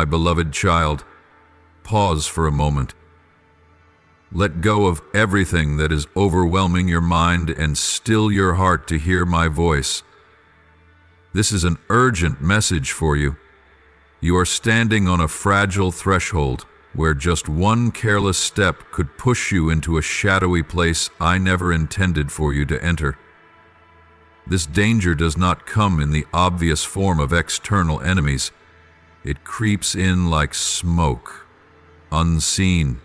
My beloved child, pause for a moment. Let go of everything that is overwhelming your mind and still your heart to hear my voice. This is an urgent message for you. You are standing on a fragile threshold where just one careless step could push you into a shadowy place I never intended for you to enter. This danger does not come in the obvious form of external enemies. It creeps in like smoke, unseen,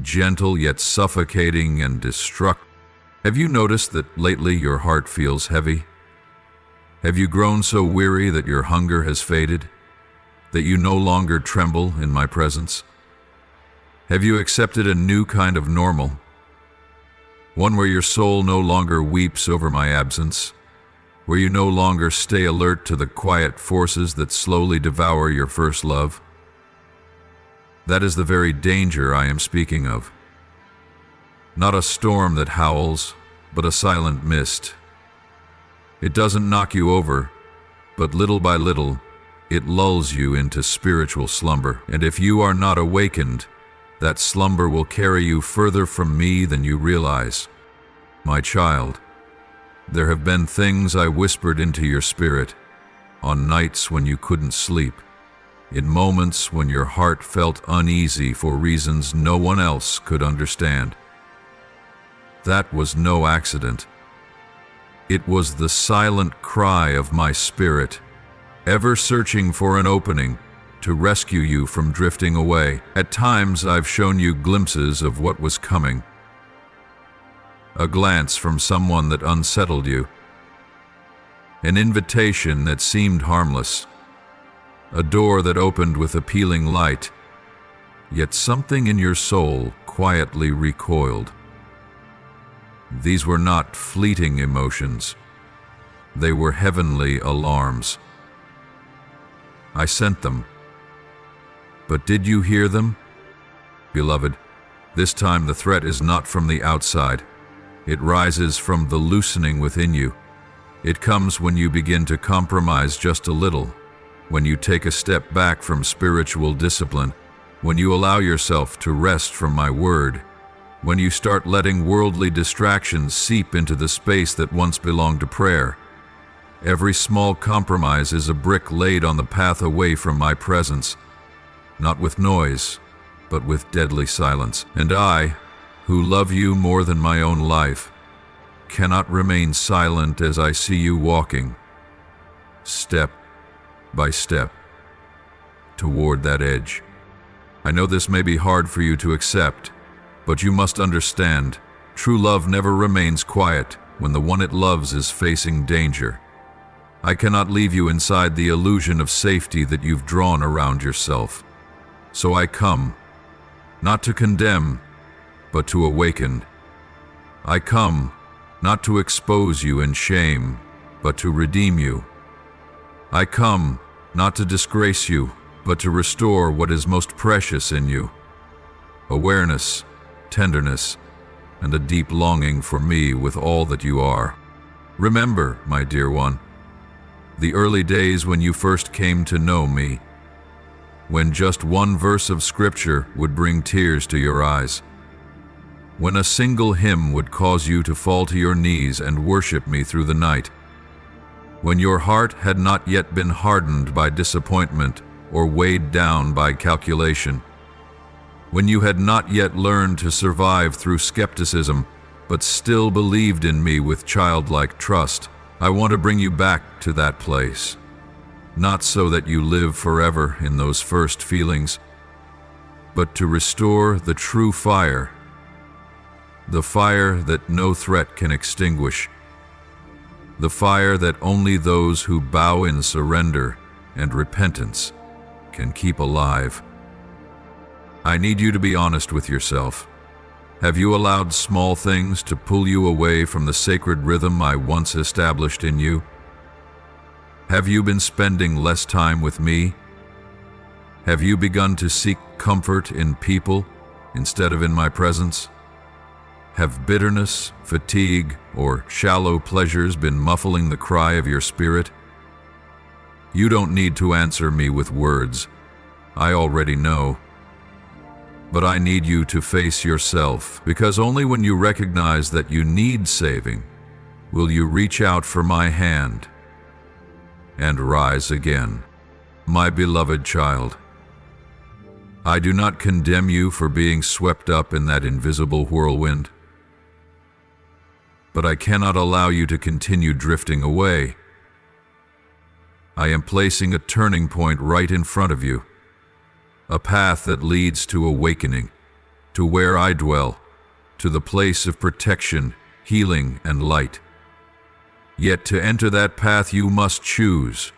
gentle yet suffocating and destructive. Have you noticed that lately your heart feels heavy? Have you grown so weary that your hunger has faded, that you no longer tremble in my presence? Have you accepted a new kind of normal, one where your soul no longer weeps over my absence, where you no longer stay alert to the quiet forces that slowly devour your first love? That is the very danger I am speaking of. Not a storm that howls, but a silent mist. It doesn't knock you over, but little by little, it lulls you into spiritual slumber. And if you are not awakened, that slumber will carry you further from me than you realize. My child, there have been things I whispered into your spirit, on nights when you couldn't sleep, in moments when your heart felt uneasy for reasons no one else could understand. That was no accident. It was the silent cry of my spirit, ever searching for an opening to rescue you from drifting away. At times I've shown you glimpses of what was coming. A glance from someone that unsettled you. An invitation that seemed harmless. A door that opened with appealing light. Yet something in your soul quietly recoiled. These were not fleeting emotions. They were heavenly alarms. I sent them. But did you hear them? Beloved, this time the threat is not from the outside. It rises from the loosening within you. It comes when you begin to compromise just a little, when you take a step back from spiritual discipline, when you allow yourself to rest from my word, when you start letting worldly distractions seep into the space that once belonged to prayer. Every small compromise is a brick laid on the path away from my presence, not with noise, but with deadly silence. And I, who love you more than my own life, cannot remain silent as I see you walking, step by step, toward that edge. I know this may be hard for you to accept, but you must understand, true love never remains quiet when the one it loves is facing danger. I cannot leave you inside the illusion of safety that you've drawn around yourself. So I come, not to condemn, but to awaken. I come, not to expose you in shame, but to redeem you. I come, not to disgrace you, but to restore what is most precious in you. Awareness, tenderness, and a deep longing for me with all that you are. Remember, my dear one, the early days when you first came to know me, when just one verse of scripture would bring tears to your eyes, when a single hymn would cause you to fall to your knees and worship me through the night, when your heart had not yet been hardened by disappointment or weighed down by calculation, when you had not yet learned to survive through skepticism but still believed in me with childlike trust. I want to bring you back to that place. Not so that you live forever in those first feelings, but to restore the true fire, the fire that no threat can extinguish, the fire that only those who bow in surrender and repentance can keep alive. I need you to be honest with yourself. Have you allowed small things to pull you away from the sacred rhythm I once established in you? Have you been spending less time with me? Have you begun to seek comfort in people instead of in my presence? Have bitterness, fatigue, or shallow pleasures been muffling the cry of your spirit? You don't need to answer me with words. I already know. But I need you to face yourself, because only when you recognize that you need saving will you reach out for my hand and rise again. My beloved child, I do not condemn you for being swept up in that invisible whirlwind, but I cannot allow you to continue drifting away. I am placing a turning point right in front of you, a path that leads to awakening, to where I dwell, to the place of protection, healing, and light. Yet to enter that path you must choose.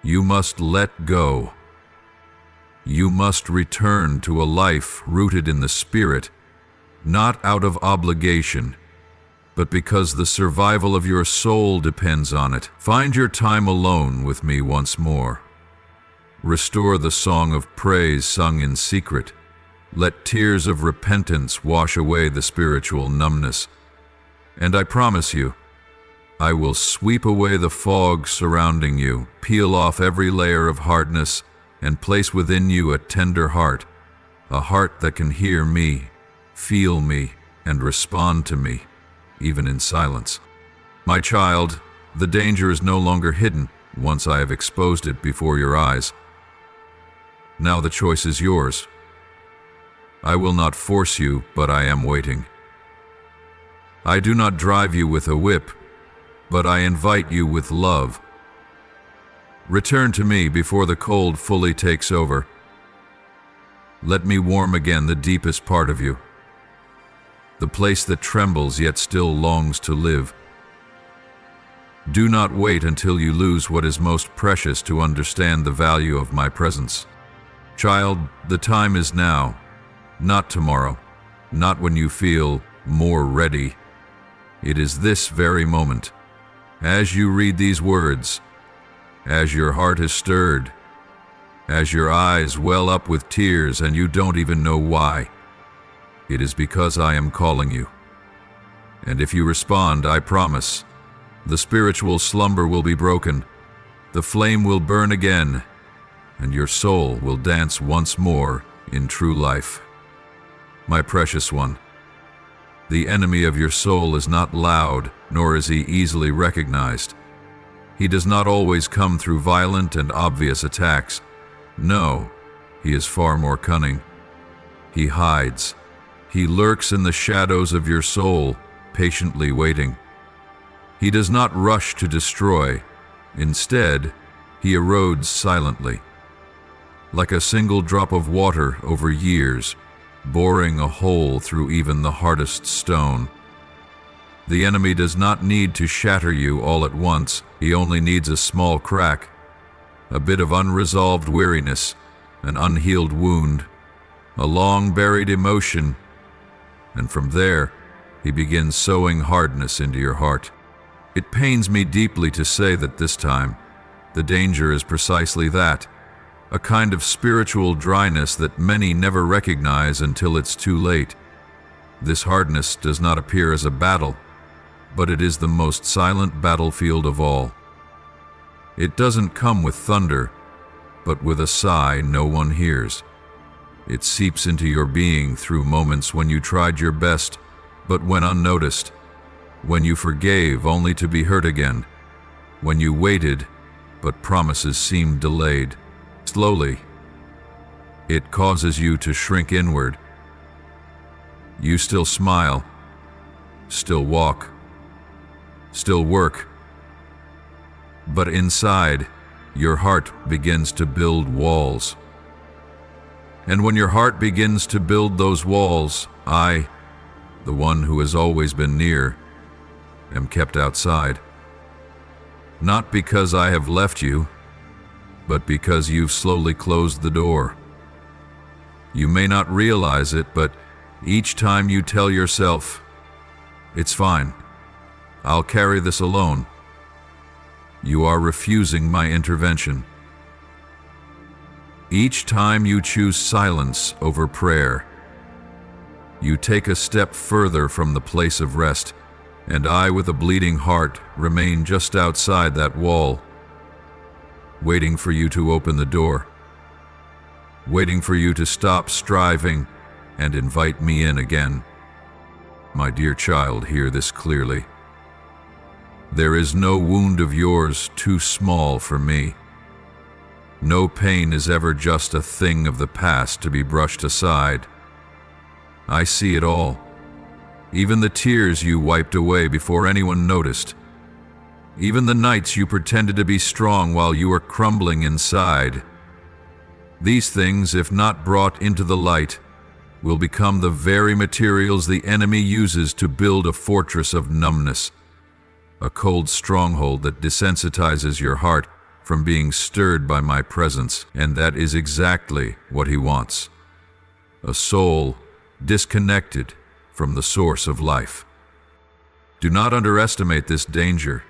You must let go. You must return to a life rooted in the Spirit, not out of obligation, but because the survival of your soul depends on it. Find your time alone with me once more. Restore the song of praise sung in secret. Let tears of repentance wash away the spiritual numbness. And I promise you, I will sweep away the fog surrounding you, peel off every layer of hardness, and place within you a tender heart, a heart that can hear me, feel me, and respond to me, even in silence. My child, the danger is no longer hidden once I have exposed it before your eyes. Now the choice is yours. I will not force you, but I am waiting. I do not drive you with a whip, but I invite you with love. Return to me before the cold fully takes over. Let me warm again the deepest part of you, the place that trembles yet still longs to live. Do not wait until you lose what is most precious to understand the value of my presence. Child, the time is now, not tomorrow, not when you feel more ready. It is this very moment. As you read these words, as your heart is stirred, as your eyes well up with tears and you don't even know why, it is because I am calling you. And if you respond, I promise, the spiritual slumber will be broken, the flame will burn again, and your soul will dance once more in true life. My precious one, the enemy of your soul is not loud, nor is he easily recognized. He does not always come through violent and obvious attacks. No, he is far more cunning. He hides. He lurks in the shadows of your soul, patiently waiting. He does not rush to destroy. Instead, he erodes silently, like a single drop of water over years, boring a hole through even the hardest stone. The enemy does not need to shatter you all at once. He only needs a small crack, a bit of unresolved weariness, an unhealed wound, a long-buried emotion, and from there, he begins sowing hardness into your heart. It pains me deeply to say that this time, the danger is precisely that, a kind of spiritual dryness that many never recognize until it's too late. This hardness does not appear as a battle, but it is the most silent battlefield of all. It doesn't come with thunder, but with a sigh no one hears. It seeps into your being through moments when you tried your best, but went unnoticed, when you forgave only to be hurt again, when you waited, but promises seemed delayed. Slowly, it causes you to shrink inward. You still smile, still walk, still work, but inside, your heart begins to build walls. And when your heart begins to build those walls, I, the one who has always been near, am kept outside. Not because I have left you, but because you've slowly closed the door. You may not realize it, but each time you tell yourself, "It's fine, I'll carry this alone," you are refusing my intervention. Each time you choose silence over prayer, you take a step further from the place of rest, and I, with a bleeding heart, remain just outside that wall, waiting for you to open the door. waiting for you to stop striving and invite me in again. My dear child, hear this clearly. There is no wound of yours too small for me. No pain is ever just a thing of the past to be brushed aside. I see it all, even the tears you wiped away before anyone noticed, even the nights you pretended to be strong while you were crumbling inside. These things, if not brought into the light, will become the very materials the enemy uses to build a fortress of numbness, a cold stronghold that desensitizes your heart from being stirred by my presence, and that is exactly what he wants. A soul disconnected from the source of life. Do not underestimate this danger,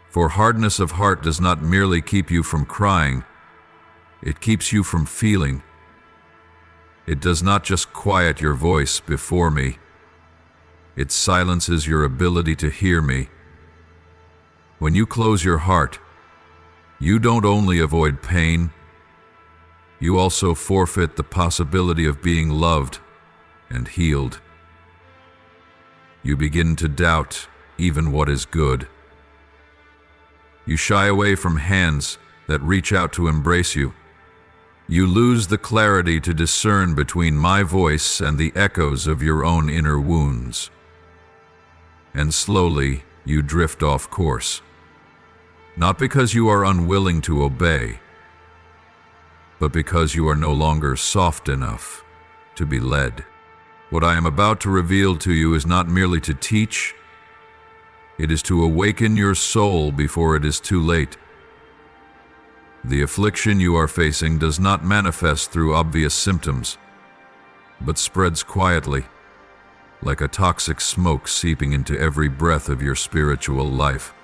for hardness of heart does not merely keep you from crying, it keeps you from feeling. It does not just quiet your voice before me, it silences your ability to hear me. When you close your heart, you don't only avoid pain, you also forfeit the possibility of being loved and healed. You begin to doubt even what is good. You shy away from hands that reach out to embrace you. You lose the clarity to discern between my voice and the echoes of your own inner wounds. And slowly you drift off course. Not because you are unwilling to obey, but because you are no longer soft enough to be led. What I am about to reveal to you is not merely to teach, it is to awaken your soul before it is too late. The affliction you are facing does not manifest through obvious symptoms, but spreads quietly, like a toxic smoke seeping into every breath of your spiritual life.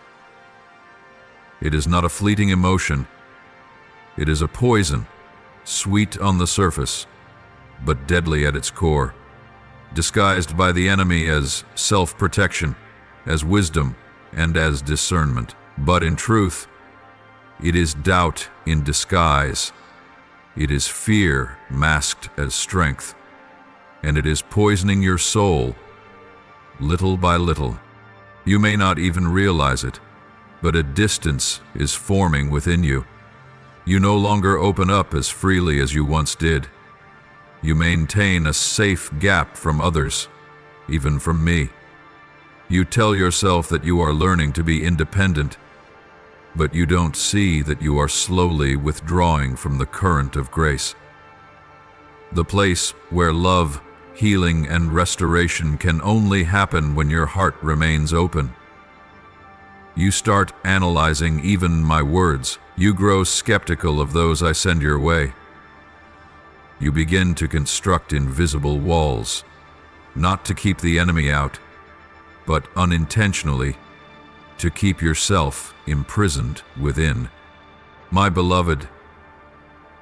It is not a fleeting emotion. It is a poison, sweet on the surface, but deadly at its core, disguised by the enemy as self-protection, as wisdom, and as discernment. But in truth, it is doubt in disguise. It is fear masked as strength, and it is poisoning your soul, little by little. You may not even realize it, but a distance is forming within you. You no longer open up as freely as you once did. You maintain a safe gap from others, even from me. You tell yourself that you are learning to be independent, but you don't see that you are slowly withdrawing from the current of grace. The place where love, healing, and restoration can only happen when your heart remains open. You start analyzing even my words. You grow skeptical of those I send your way. You begin to construct invisible walls, not to keep the enemy out, but unintentionally to keep yourself imprisoned within. My beloved,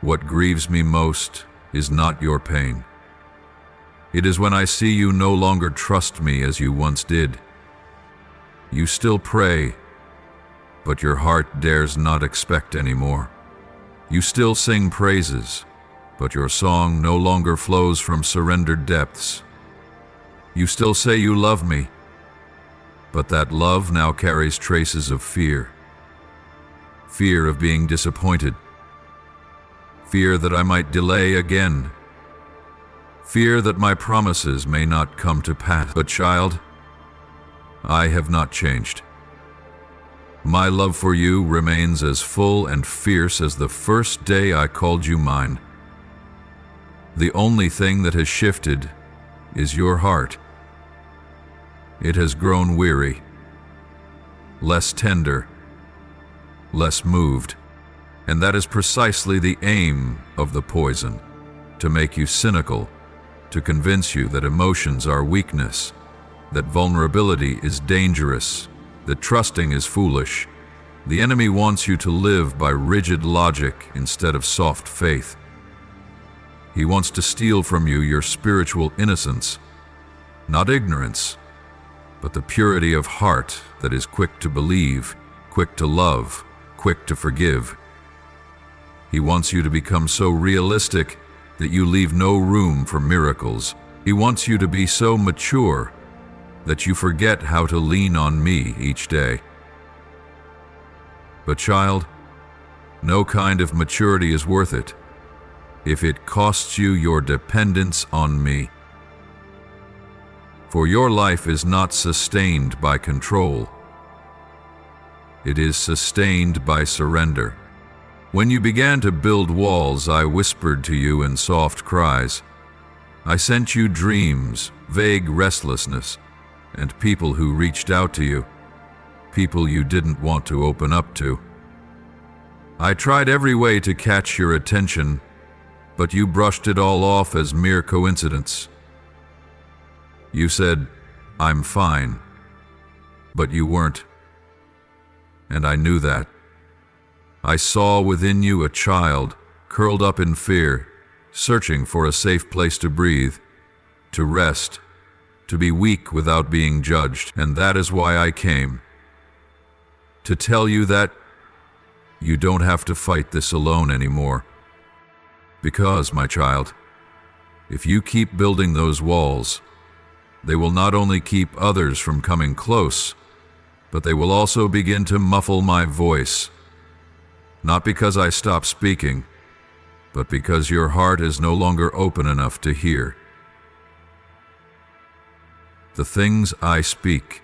what grieves me most is not your pain. It is when I see you no longer trust me as you once did. You still pray, but your heart dares not expect anymore. You still sing praises, but your song no longer flows from surrendered depths. You still say you love me, but that love now carries traces of fear. Fear of being disappointed. Fear that I might delay again. Fear that my promises may not come to pass. But child, I have not changed. My love for you remains as full and fierce as the first day I called you mine. The only thing that has shifted is your heart. It has grown weary, less tender, less moved, and that is precisely the aim of the poison, to make you cynical, to convince you that emotions are weakness, that vulnerability is dangerous, that trusting is foolish. The enemy wants you to live by rigid logic instead of soft faith. He wants to steal from you your spiritual innocence, not ignorance, but the purity of heart that is quick to believe, quick to love, quick to forgive. He wants you to become so realistic that you leave no room for miracles. He wants you to be so mature that you forget how to lean on me each day. But child, no kind of maturity is worth it if it costs you your dependence on me. For your life is not sustained by control. It is sustained by surrender. When you began to build walls, I whispered to you in soft cries. I sent you dreams, vague restlessness, and people who reached out to you, people you didn't want to open up to. I tried every way to catch your attention, but you brushed it all off as mere coincidence. You said, "I'm fine," but you weren't. And I knew that. I saw within you a child, curled up in fear, searching for a safe place to breathe, to rest, to be weak without being judged. And that is why I came. To tell you that you don't have to fight this alone anymore. Because, my child, if you keep building those walls, they will not only keep others from coming close, but they will also begin to muffle my voice. Not because I stop speaking, but because your heart is no longer open enough to hear. The things I speak,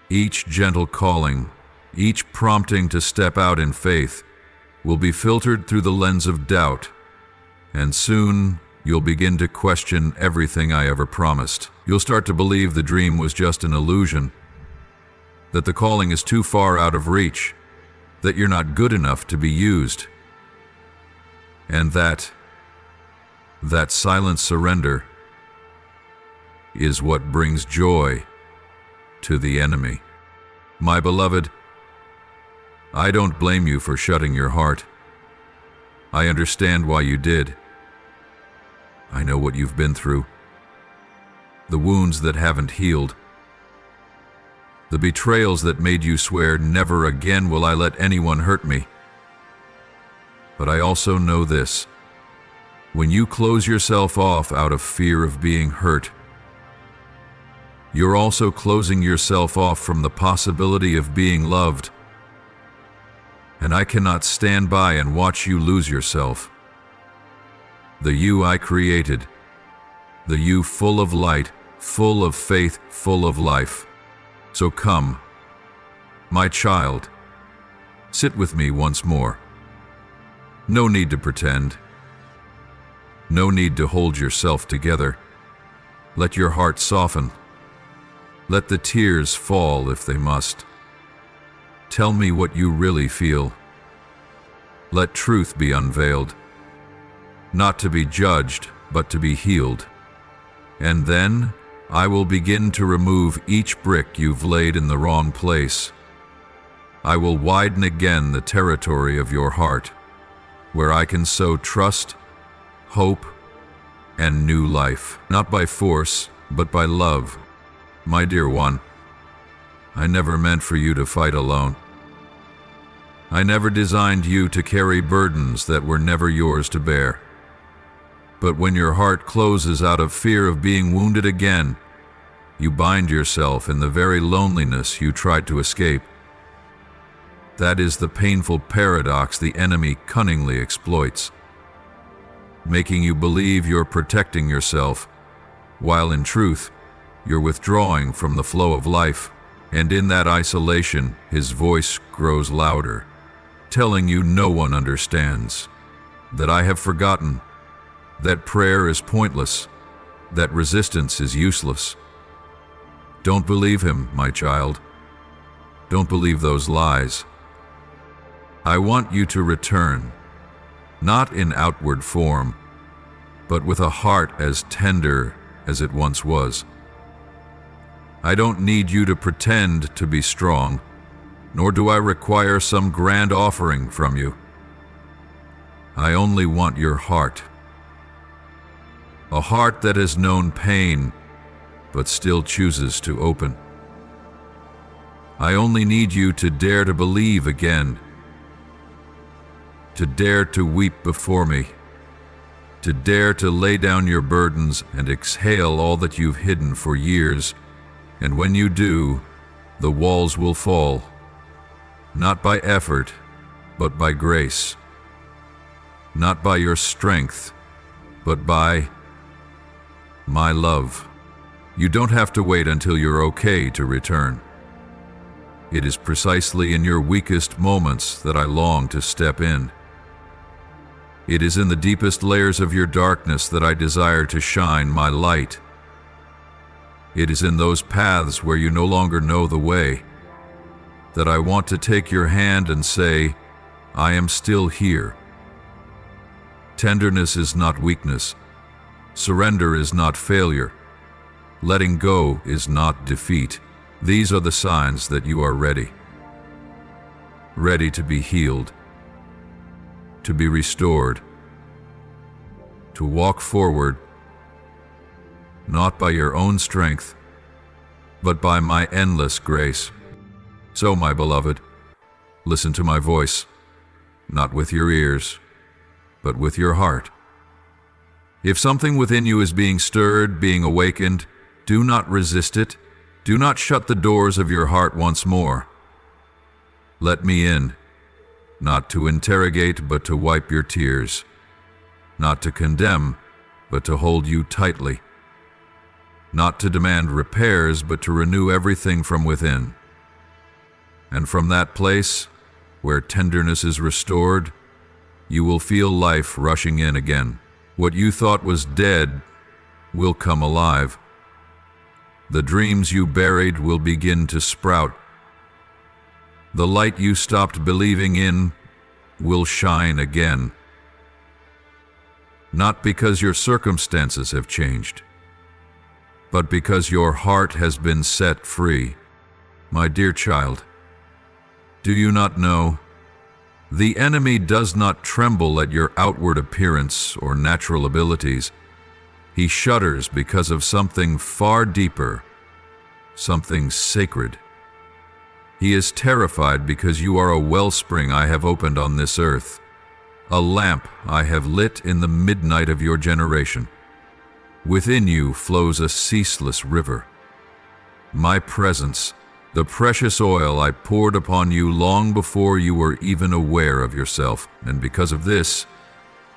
each gentle calling, each prompting to step out in faith, will be filtered through the lens of doubt, and soon you'll begin to question everything I ever promised. You'll start to believe the dream was just an illusion, that the calling is too far out of reach, that you're not good enough to be used, and that silent surrender is what brings joy to the enemy. My beloved, I don't blame you for shutting your heart. I understand why you did. I know what you've been through. The wounds that haven't healed. The betrayals that made you swear, "Never again will I let anyone hurt me." But I also know this. When you close yourself off out of fear of being hurt, you're also closing yourself off from the possibility of being loved. And I cannot stand by and watch you lose yourself. The you I created, the you full of light, full of faith, full of life. So come, my child, sit with me once more. No need to pretend. No need to hold yourself together. Let your heart soften. Let the tears fall if they must. Tell me what you really feel. Let truth be unveiled. Not to be judged, but to be healed. And then I will begin to remove each brick you've laid in the wrong place. I will widen again the territory of your heart, where I can sow trust, hope, and new life. Not by force, but by love. My dear one, I never meant for you to fight alone. I never designed you to carry burdens that were never yours to bear. But when your heart closes out of fear of being wounded again, you bind yourself in the very loneliness you tried to escape. That is the painful paradox the enemy cunningly exploits, making you believe you're protecting yourself, while in truth, you're withdrawing from the flow of life. And in that isolation, his voice grows louder, telling you no one understands, that I have forgotten, that prayer is pointless, that resistance is useless. Don't believe him, my child. Don't believe those lies. I want you to return, not in outward form, but with a heart as tender as it once was. I don't need you to pretend to be strong, nor do I require some grand offering from you. I only want your heart. A heart that has known pain, but still chooses to open. I only need you to dare to believe again, to dare to weep before me, to dare to lay down your burdens and exhale all that you've hidden for years. And when you do, the walls will fall, not by effort, but by grace, not by your strength, but by my love. You don't have to wait until you're okay to return. It is precisely in your weakest moments that I long to step in. It is in the deepest layers of your darkness that I desire to shine my light. It is in those paths where you no longer know the way that I want to take your hand and say, I am still here. Tenderness is not weakness. Surrender is not failure. Letting go is not defeat. These are the signs that you are ready. Ready to be healed, to be restored, to walk forward, not by your own strength, but by my endless grace. So, my beloved, listen to my voice, not with your ears, but with your heart. If something within you is being stirred, being awakened, do not resist it. Do not shut the doors of your heart once more. Let me in, not to interrogate, but to wipe your tears, not to condemn, but to hold you tightly, not to demand repairs, but to renew everything from within. And from that place, where tenderness is restored, you will feel life rushing in again. What you thought was dead will come alive. The dreams you buried will begin to sprout. The light you stopped believing in will shine again. Not because your circumstances have changed, but because your heart has been set free. My dear child, do you not know? The enemy does not tremble at your outward appearance or natural abilities. He shudders because of something far deeper, something sacred. He is terrified because you are a wellspring I have opened on this earth, a lamp I have lit in the midnight of your generation. Within you flows a ceaseless river. My presence, the precious oil I poured upon you long before you were even aware of yourself, and because of this,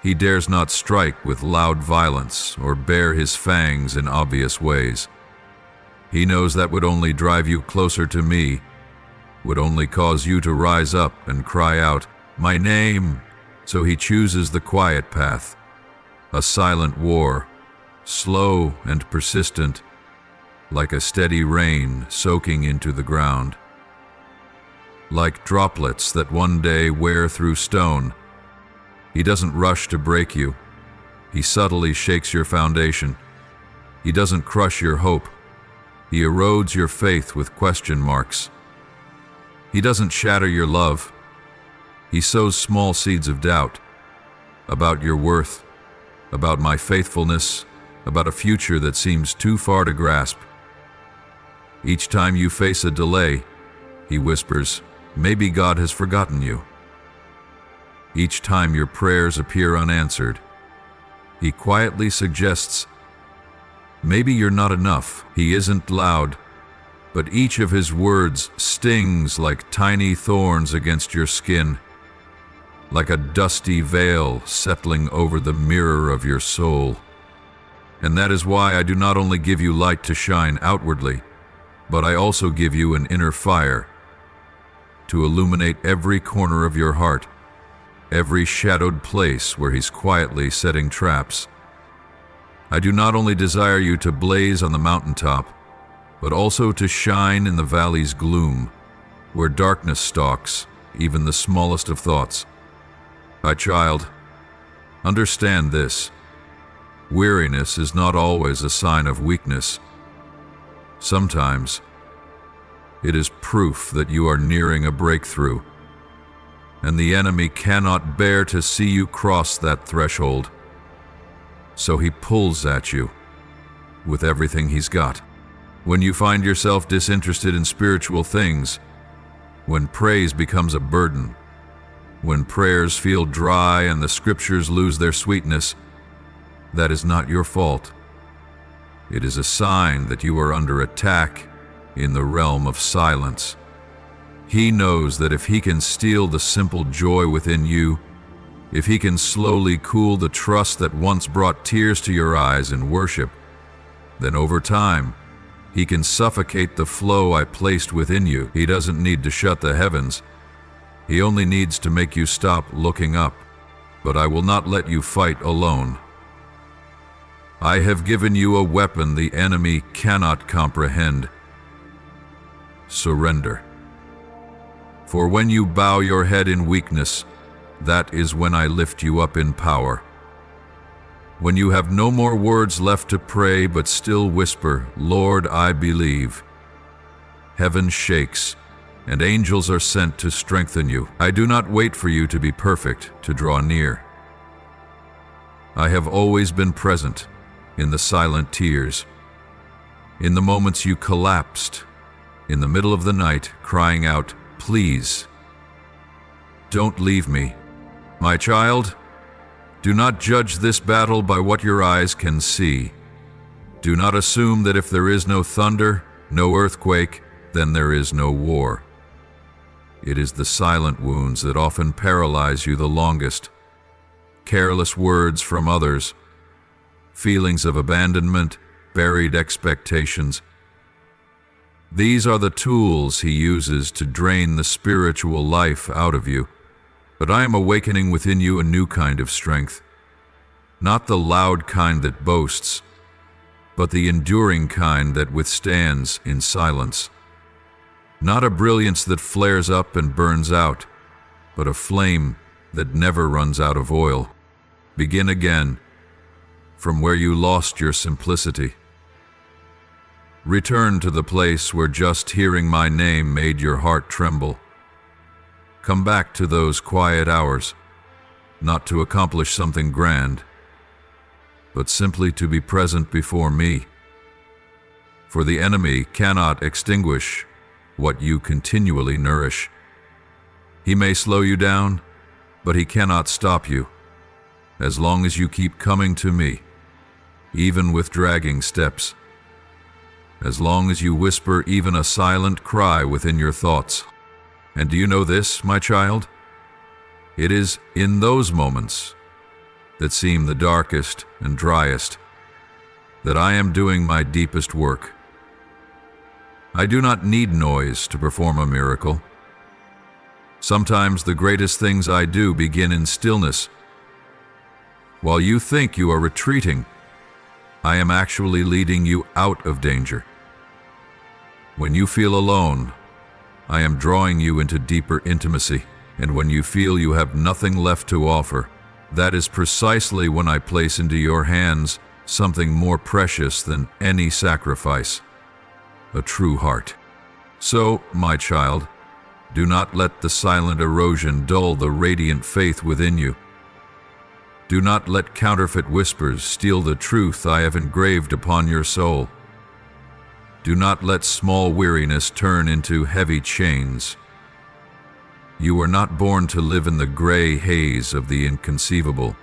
he dares not strike with loud violence or bare his fangs in obvious ways. He knows that would only drive you closer to me, would only cause you to rise up and cry out, my name. So he chooses the quiet path, a silent war, slow and persistent, like a steady rain soaking into the ground. Like droplets that one day wear through stone, he doesn't rush to break you. He subtly shakes your foundation. He doesn't crush your hope. He erodes your faith with question marks. He doesn't shatter your love. He sows small seeds of doubt about your worth, about my faithfulness, about a future that seems too far to grasp. Each time you face a delay, he whispers, maybe God has forgotten you. Each time your prayers appear unanswered, he quietly suggests, maybe you're not enough. He isn't loud, but each of his words stings like tiny thorns against your skin, like a dusty veil settling over the mirror of your soul. And that is why I do not only give you light to shine outwardly, but I also give you an inner fire to illuminate every corner of your heart, every shadowed place where he's quietly setting traps. I do not only desire you to blaze on the mountaintop, but also to shine in the valley's gloom, where darkness stalks even the smallest of thoughts. My child, understand this. Weariness is not always a sign of weakness. Sometimes it is proof that you are nearing a breakthrough, and the enemy cannot bear to see you cross that threshold. So he pulls at you with everything he's got. When you find yourself disinterested in spiritual things, when praise becomes a burden, When prayers feel dry and the scriptures lose their sweetness, that is not your fault. It is a sign that you are under attack in the realm of silence. He knows that if he can steal the simple joy within you, if he can slowly cool the trust that once brought tears to your eyes in worship, then over time, he can suffocate the flow I placed within you. He doesn't need to shut the heavens. He only needs to make you stop looking up. But I will not let you fight alone. I have given you a weapon the enemy cannot comprehend. Surrender. For when you bow your head in weakness, that is when I lift you up in power. When you have no more words left to pray but still whisper, Lord, I believe. Heaven shakes, and angels are sent to strengthen you. I do not wait for you to be perfect to draw near. I have always been present in the silent tears, in the moments you collapsed, in the middle of the night, crying out, please, don't leave me. My child, do not judge this battle by what your eyes can see. Do not assume that if there is no thunder, no earthquake, then there is no war. It is the silent wounds that often paralyze you the longest. Careless words from others, feelings of abandonment, buried expectations. These are the tools he uses to drain the spiritual life out of you. But I am awakening within you a new kind of strength, not the loud kind that boasts, but the enduring kind that withstands in silence. Not a brilliance that flares up and burns out, but a flame that never runs out of oil. Begin again from where you lost your simplicity. Return to the place where just hearing my name made your heart tremble. Come back to those quiet hours, not to accomplish something grand, but simply to be present before me. For the enemy cannot extinguish what you continually nourish. He may slow you down, but he cannot stop you, as long as you keep coming to me, even with dragging steps. As long as you whisper even a silent cry within your thoughts. And do you know this, my child? It is in those moments that seem the darkest and driest that I am doing my deepest work. I do not need noise to perform a miracle. Sometimes the greatest things I do begin in stillness. While you think you are retreating, I am actually leading you out of danger. When you feel alone, I am drawing you into deeper intimacy, and when you feel you have nothing left to offer, that is precisely when I place into your hands something more precious than any sacrifice, a true heart. So, my child, do not let the silent erosion dull the radiant faith within you. Do not let counterfeit whispers steal the truth I have engraved upon your soul. Do not let small weariness turn into heavy chains. You were not born to live in the gray haze of the inconceivable.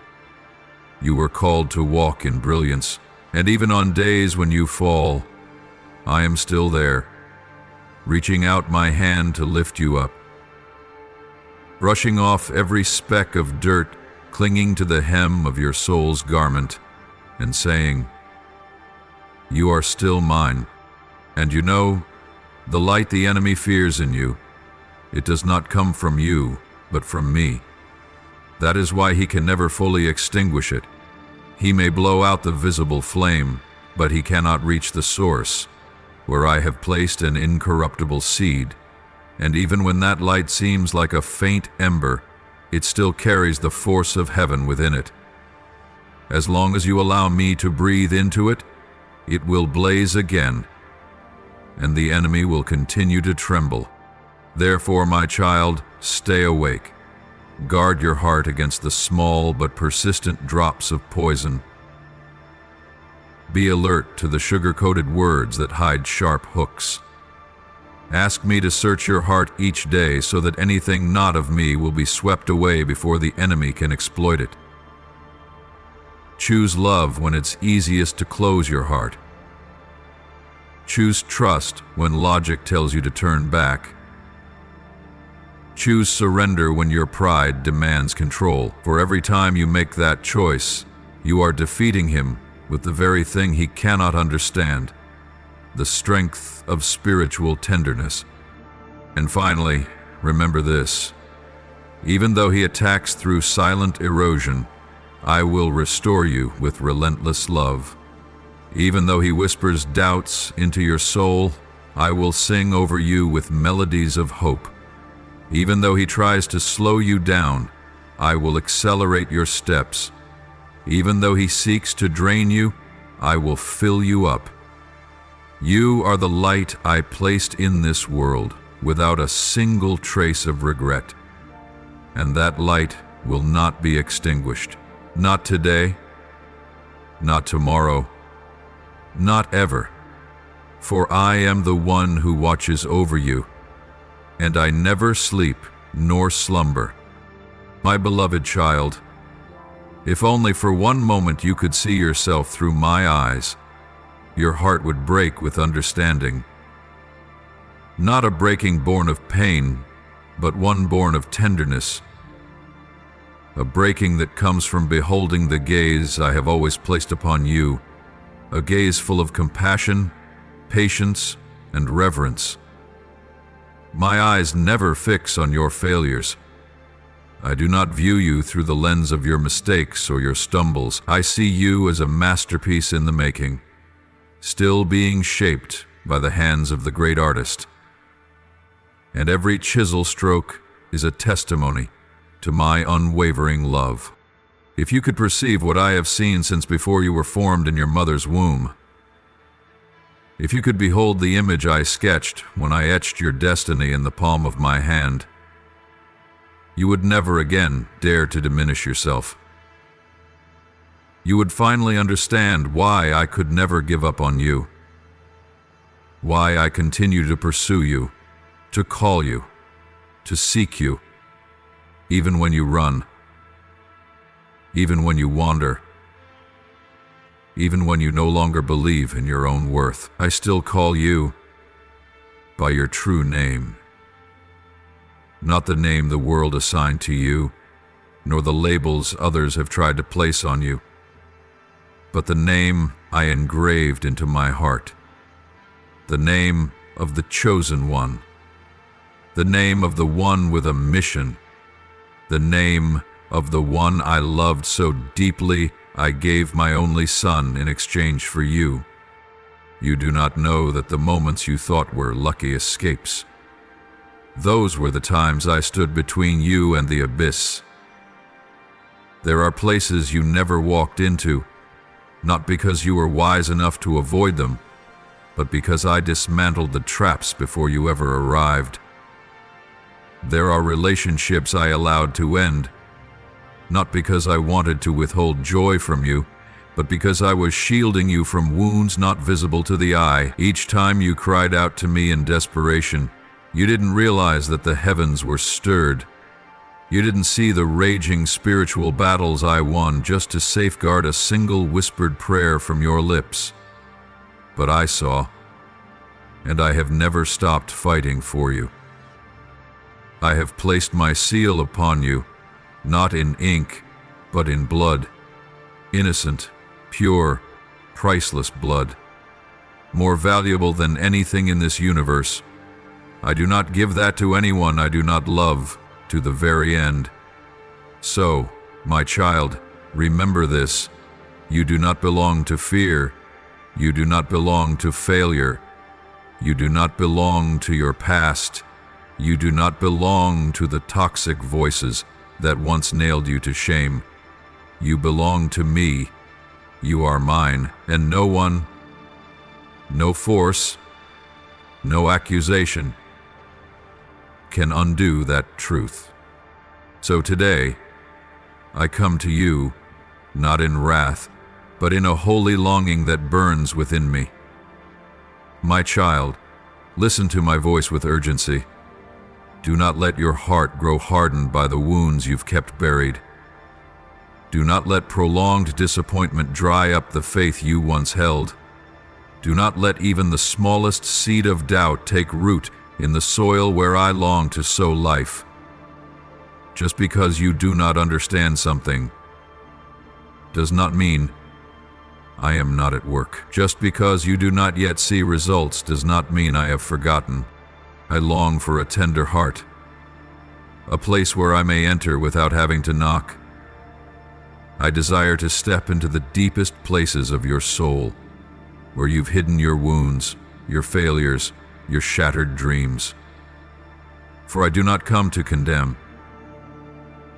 You were called to walk in brilliance, and even on days when you fall, I am still there, reaching out my hand to lift you up, brushing off every speck of dirt clinging to the hem of your soul's garment, and saying, "You are still mine." And you know, the light the enemy fears in you, it does not come from you, but from me. That is why he can never fully extinguish it. He may blow out the visible flame, but he cannot reach the source, where I have placed an incorruptible seed. And even when that light seems like a faint ember, it still carries the force of heaven within it. As long as you allow me to breathe into it, it will blaze again, and the enemy will continue to tremble. Therefore, my child, stay awake. Guard your heart against the small but persistent drops of poison. Be alert to the sugar-coated words that hide sharp hooks. Ask me to search your heart each day so that anything not of me will be swept away before the enemy can exploit it. Choose love when it's easiest to close your heart. Choose trust when logic tells you to turn back. Choose surrender when your pride demands control. For every time you make that choice, you are defeating him with the very thing he cannot understand, the strength of spiritual tenderness. And finally, remember this: even though he attacks through silent erosion, I will restore you with relentless love. Even though he whispers doubts into your soul, I will sing over you with melodies of hope. Even though he tries to slow you down, I will accelerate your steps. Even though he seeks to drain you, I will fill you up. You are the light I placed in this world without a single trace of regret. And that light will not be extinguished. Not today, not tomorrow, not ever. For I am the one who watches over you, and I never sleep nor slumber. My beloved child, if only for one moment you could see yourself through my eyes, your heart would break with understanding. Not a breaking born of pain, but one born of tenderness. A breaking that comes from beholding the gaze I have always placed upon you, a gaze full of compassion, patience, and reverence. My eyes never fix on your failures. I do not view you through the lens of your mistakes or your stumbles. I see you as a masterpiece in the making, still being shaped by the hands of the great artist. And every chisel stroke is a testimony to my unwavering love. If you could perceive what I have seen since before you were formed in your mother's womb, if you could behold the image I sketched when I etched your destiny in the palm of my hand, you would never again dare to diminish yourself. You would finally understand why I could never give up on you, why I continue to pursue you, to call you, to seek you, even when you run, even when you wander, even when you no longer believe in your own worth. I still call you by your true name, not the name the world assigned to you, nor the labels others have tried to place on you, but the name I engraved into my heart, the name of the chosen one, the name of the one with a mission, the name of the one I loved so deeply I gave my only son in exchange for you. You do not know that the moments you thought were lucky escapes, those were the times I stood between you and the abyss. There are places you never walked into, not because you were wise enough to avoid them, but because I dismantled the traps before you ever arrived. There are relationships I allowed to end, not because I wanted to withhold joy from you, but because I was shielding you from wounds not visible to the eye. Each time you cried out to me in desperation, you didn't realize that the heavens were stirred. You didn't see the raging spiritual battles I won just to safeguard a single whispered prayer from your lips. But I saw, and I have never stopped fighting for you. I have placed my seal upon you, not in ink, but in blood. Innocent, pure, priceless blood. More valuable than anything in this universe. I do not give that to anyone I do not love, to the very end. So, my child, remember this. You do not belong to fear. You do not belong to failure. You do not belong to your past. You do not belong to the toxic voices that once nailed you to shame. You belong to me. You are mine, and no one, no force, no accusation can undo that truth. So today, I come to you, not in wrath, but in a holy longing that burns within me. My child, Listen to my voice with urgency. Do not let your heart grow hardened by the wounds you've kept buried. Do not let prolonged disappointment dry up the faith you once held. Do not let even the smallest seed of doubt take root in the soil where I long to sow life. Just because you do not understand something does not mean I am not at work. Just because you do not yet see results does not mean I have forgotten. I long for a tender heart, a place where I may enter without having to knock. I desire to step into the deepest places of your soul, where you've hidden your wounds, your failures, your shattered dreams. For I do not come to condemn.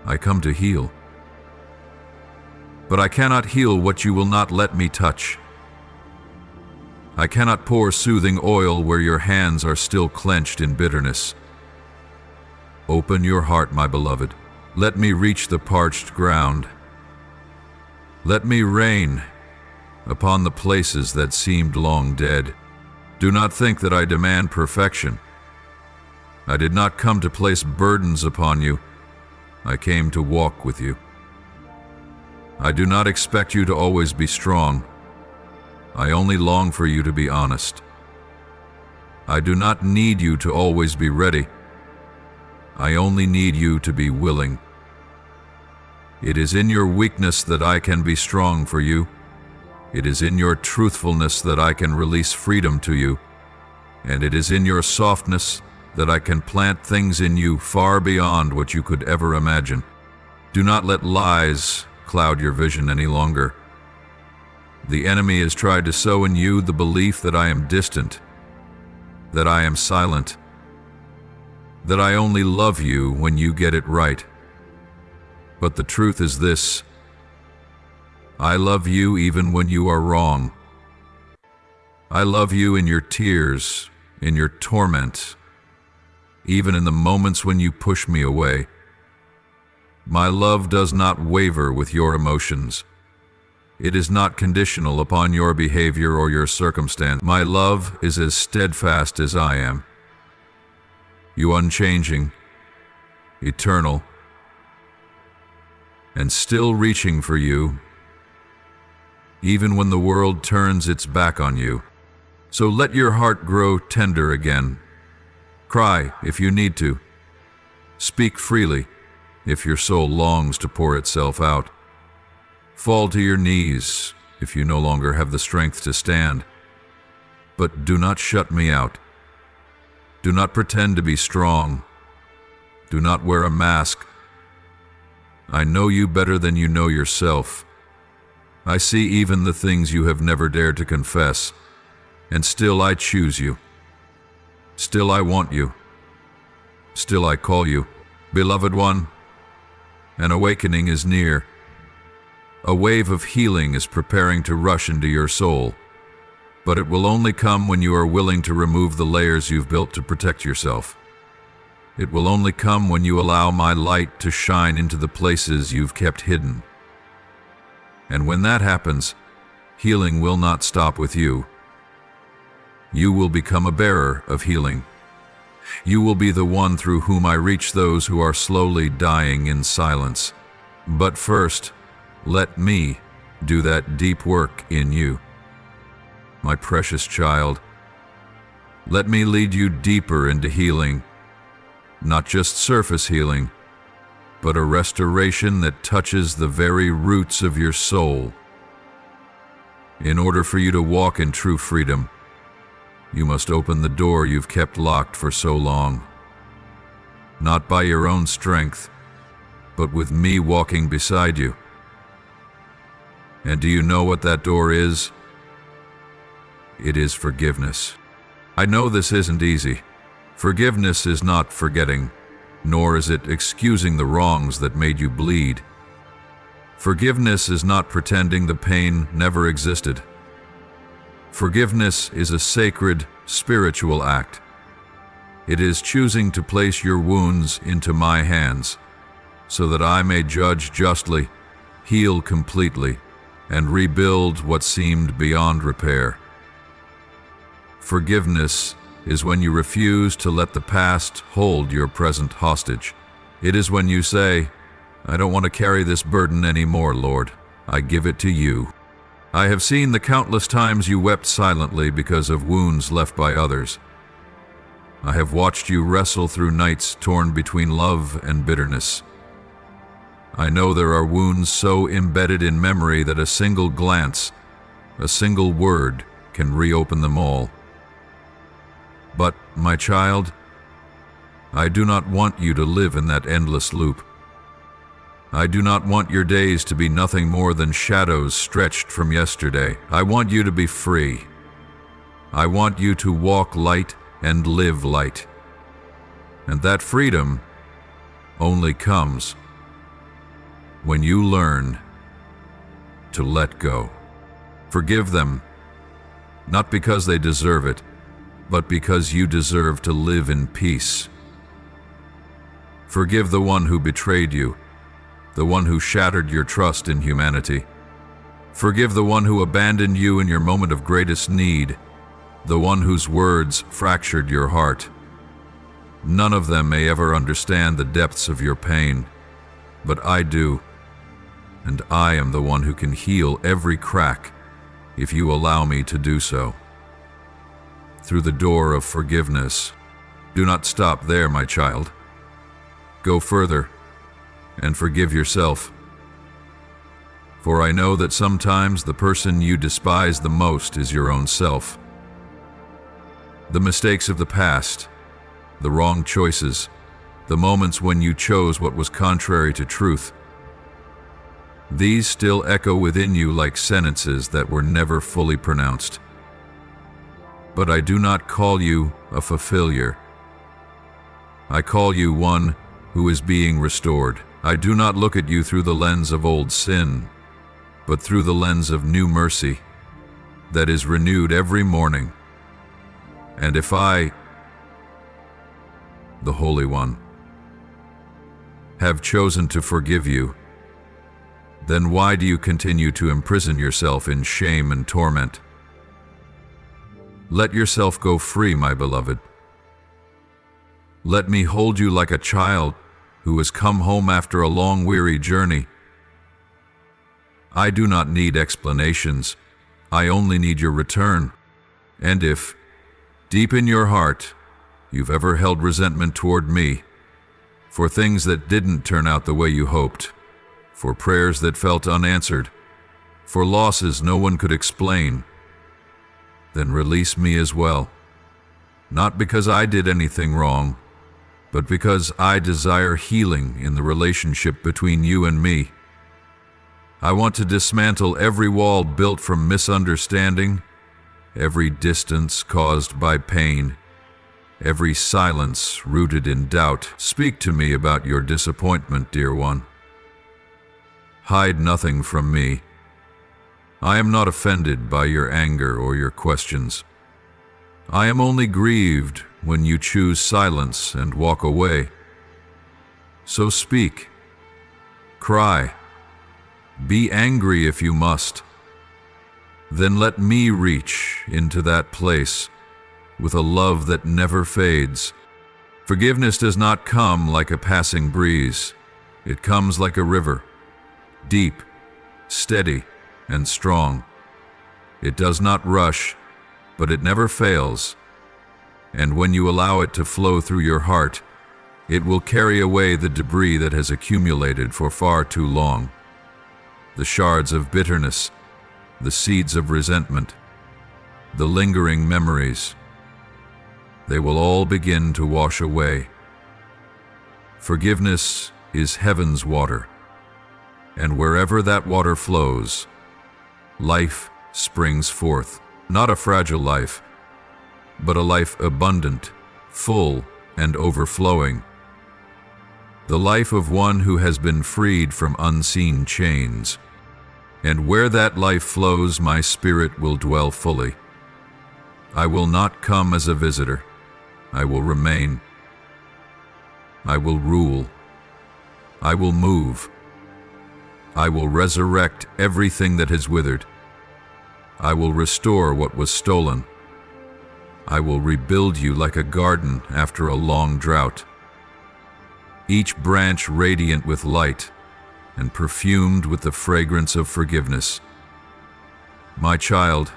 I come to heal. But I cannot heal what you will not let me touch. I cannot pour soothing oil where your hands are still clenched in bitterness. Open your heart, my beloved. Let me reach the parched ground. Let me rain upon the places that seemed long dead. Do not think that I demand perfection. I did not come to place burdens upon you. I came to walk with you. I do not expect you to always be strong. I only long for you to be honest. I do not need you to always be ready. I only need you to be willing. It is in your weakness that I can be strong for you. It is in your truthfulness that I can release freedom to you. And it is in your softness that I can plant things in you far beyond what you could ever imagine. Do not let lies cloud your vision any longer. The enemy has tried to sow in you the belief that I am distant, that I am silent, that I only love you when you get it right. But the truth is this: I love you even when you are wrong. I love you in your tears, in your torment, even in the moments when you push me away. My love does not waver with your emotions. It is not conditional upon your behavior or your circumstance. My love is as steadfast as I am. You unchanging, eternal, and still reaching for you, even when the world turns its back on you. So let your heart grow tender again. Cry if you need to. Speak freely if your soul longs to pour itself out. Fall to your knees if you no longer have the strength to stand. But do not shut me out. Do not pretend to be strong. Do not wear a mask. I know you better than you know yourself. I see even the things you have never dared to confess, and still I choose you. Still I want you. Still I call you. Beloved one, an awakening is near. A wave of healing is preparing to rush into your soul, but it will only come when you are willing to remove the layers you've built to protect yourself. It will only come when you allow my light to shine into the places you've kept hidden. And when that happens, healing will not stop with you. You will become a bearer of healing. You will be the one through whom I reach those who are slowly dying in silence. But first, let me do that deep work in you. My precious child, let me lead you deeper into healing, not just surface healing, but a restoration that touches the very roots of your soul. In order for you to walk in true freedom, you must open the door you've kept locked for so long. Not by your own strength, but with me walking beside you. And do you know what that door is? It is forgiveness. I know this isn't easy. Forgiveness is not forgetting, nor is it excusing the wrongs that made you bleed. Forgiveness is not pretending the pain never existed. Forgiveness is a sacred, spiritual act. It is choosing to place your wounds into my hands, so that I may judge justly, heal completely, and rebuild what seemed beyond repair. Forgiveness is when you refuse to let the past hold your present hostage. It is when you say, "I don't want to carry this burden anymore, Lord. I give it to you." I have seen the countless times you wept silently because of wounds left by others. I have watched you wrestle through nights torn between love and bitterness. I know there are wounds so embedded in memory that a single glance, a single word, can reopen them all. But, my child, I do not want you to live in that endless loop. I do not want your days to be nothing more than shadows stretched from yesterday. I want you to be free. I want you to walk light and live light. And that freedom only comes when you learn to let go. Forgive them, not because they deserve it, but because you deserve to live in peace. Forgive the one who betrayed you, the one who shattered your trust in humanity. Forgive the one who abandoned you in your moment of greatest need, the one whose words fractured your heart. None of them may ever understand the depths of your pain, but I do, and I am the one who can heal every crack if you allow me to do so. Through the door of forgiveness. Do not stop there, my child. Go further and forgive yourself. For I know that sometimes the person you despise the most is your own self. The mistakes of the past, the wrong choices, the moments when you chose what was contrary to truth, these still echo within you like sentences that were never fully pronounced. But I do not call you a failure. I call you one who is being restored. I do not look at you through the lens of old sin, but through the lens of new mercy that is renewed every morning. And if I, the Holy One, have chosen to forgive you, then why do you continue to imprison yourself in shame and torment? Let yourself go free, my beloved. Let me hold you like a child who has come home after a long, weary journey. I do not need explanations. I only need your return. And if, deep in your heart, you've ever held resentment toward me for things that didn't turn out the way you hoped, for prayers that felt unanswered, for losses no one could explain, then release me as well. Not because I did anything wrong, but because I desire healing in the relationship between you and me. I want to dismantle every wall built from misunderstanding, every distance caused by pain, every silence rooted in doubt. Speak to me about your disappointment, dear one. Hide nothing from me. I am not offended by your anger or your questions. I am only grieved when you choose silence and walk away. So speak, cry, be angry if you must. Then let me reach into that place with a love that never fades. Forgiveness does not come like a passing breeze. It comes like a river, deep, steady, and strong. It does not rush, but it never fails. And when you allow it to flow through your heart, it will carry away the debris that has accumulated for far too long. The shards of bitterness, the seeds of resentment, the lingering memories. They will all begin to wash away. Forgiveness is heaven's water, and wherever that water flows, life springs forth. Not a fragile life, but a life abundant, full, and overflowing. The life of one who has been freed from unseen chains. And where that life flows, my spirit will dwell fully. I will not come as a visitor. I will remain. I will rule. I will move. I will resurrect everything that has withered. I will restore what was stolen. I will rebuild you like a garden after a long drought, each branch radiant with light and perfumed with the fragrance of forgiveness. My child,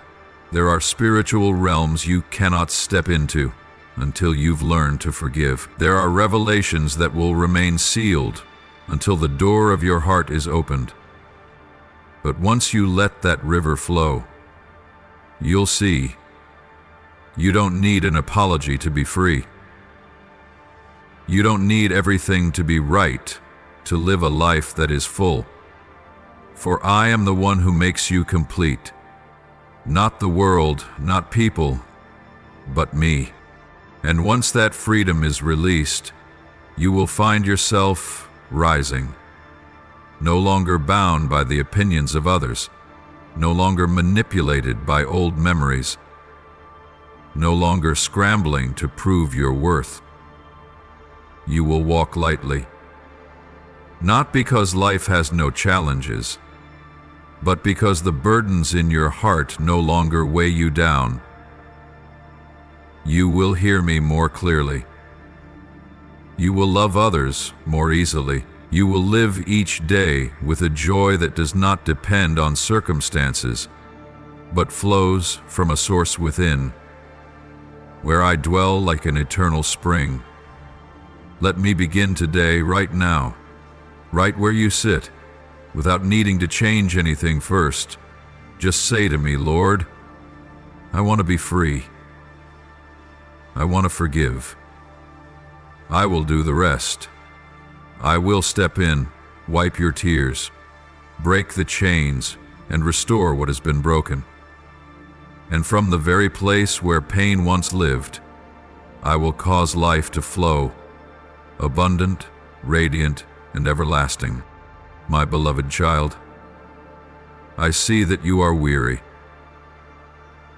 there are spiritual realms you cannot step into until you've learned to forgive. There are revelations that will remain sealed until the door of your heart is opened. But once you let that river flow, you'll see you don't need an apology to be free. You don't need everything to be right to live a life that is full. For I am the one who makes you complete. Not the world, not people, but me. And once that freedom is released, you will find yourself rising, no longer bound by the opinions of others, no longer manipulated by old memories, no longer scrambling to prove your worth. You will walk lightly, not because life has no challenges, but because the burdens in your heart no longer weigh you down. You will hear me more clearly. You will love others more easily. You will live each day with a joy that does not depend on circumstances, but flows from a source within, where I dwell like an eternal spring. Let me begin today, right now, right where you sit, without needing to change anything first. Just say to me, Lord, I want to be free. I want to forgive. I will do the rest. I will step in, wipe your tears, break the chains, and restore what has been broken. And from the very place where pain once lived, I will cause life to flow, abundant, radiant, and everlasting. My beloved child, I see that you are weary.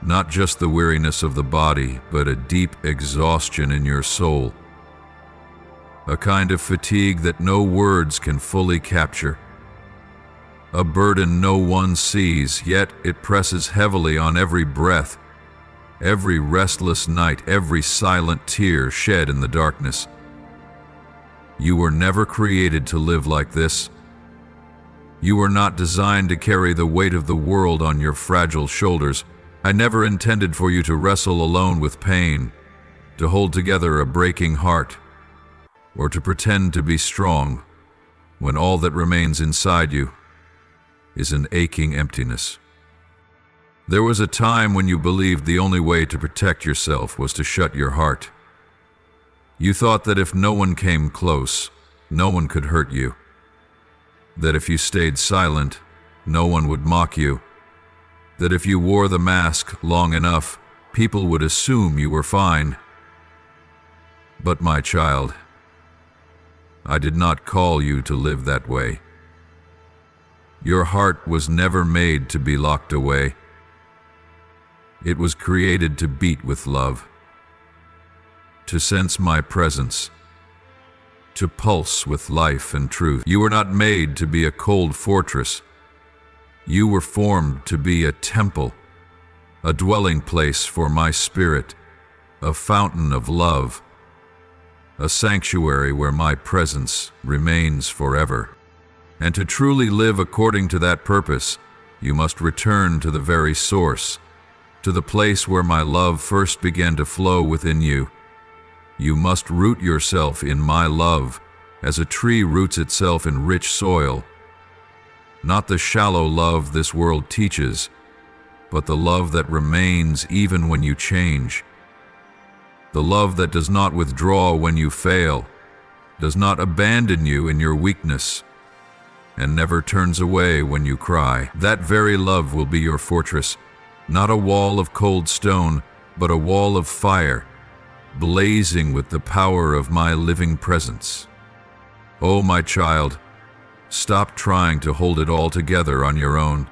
Not just the weariness of the body, but a deep exhaustion in your soul. A kind of fatigue that no words can fully capture. A burden no one sees, yet it presses heavily on every breath, every restless night, every silent tear shed in the darkness. You were never created to live like this. You were not designed to carry the weight of the world on your fragile shoulders. I never intended for you to wrestle alone with pain, to hold together a breaking heart, or to pretend to be strong when all that remains inside you is an aching emptiness. There was a time when you believed the only way to protect yourself was to shut your heart. You thought that if no one came close, no one could hurt you. That if you stayed silent, no one would mock you. That if you wore the mask long enough, people would assume you were fine. But my child, I did not call you to live that way. Your heart was never made to be locked away. It was created to beat with love, to sense my presence, to pulse with life and truth. You were not made to be a cold fortress. You were formed to be a temple, a dwelling place for my spirit, a fountain of love, a sanctuary where my presence remains forever. And to truly live according to that purpose, you must return to the very source, to the place where my love first began to flow within you. You must root yourself in my love, as a tree roots itself in rich soil. Not the shallow love this world teaches, but the love that remains even when you change. The love that does not withdraw when you fail, does not abandon you in your weakness, and never turns away when you cry. That very love will be your fortress, not a wall of cold stone, but a wall of fire, blazing with the power of my living presence. Oh, my child, stop trying to hold it all together on your own.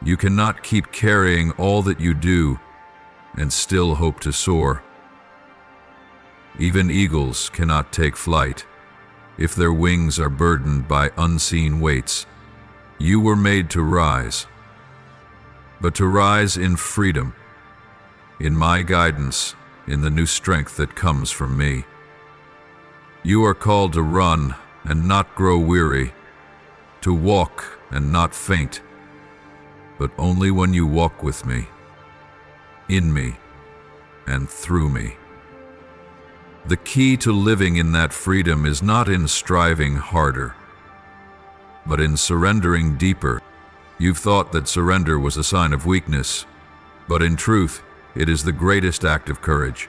You cannot keep carrying all that you do and still hope to soar. Even eagles cannot take flight if their wings are burdened by unseen weights. You were made to rise, but to rise in freedom, in my guidance, in the new strength that comes from me. You are called to run and not grow weary, to walk and not faint, but only when you walk with me, in me, and through me. The key to living in that freedom is not in striving harder, but in surrendering deeper. You've thought that surrender was a sign of weakness, but in truth, it is the greatest act of courage.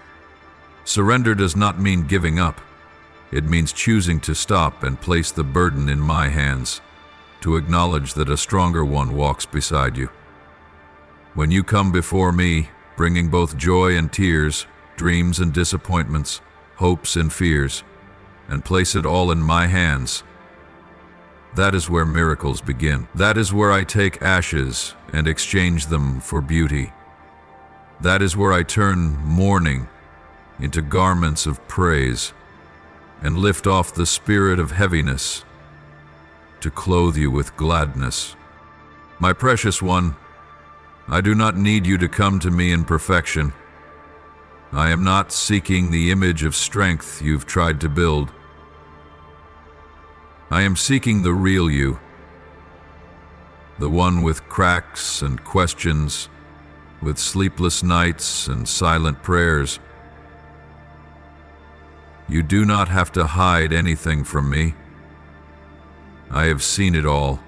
Surrender does not mean giving up. It means choosing to stop and place the burden in my hands, to acknowledge that a stronger one walks beside you. When you come before me, bringing both joy and tears, dreams and disappointments, hopes and fears, and place it all in my hands, that is where miracles begin. That is where I take ashes and exchange them for beauty. That is where I turn mourning into garments of praise and lift off the spirit of heaviness to clothe you with gladness. My precious one, I do not need you to come to me in perfection. I am not seeking the image of strength you've tried to build. I am seeking the real you, the one with cracks and questions, with sleepless nights and silent prayers. You do not have to hide anything from me. I have seen it all.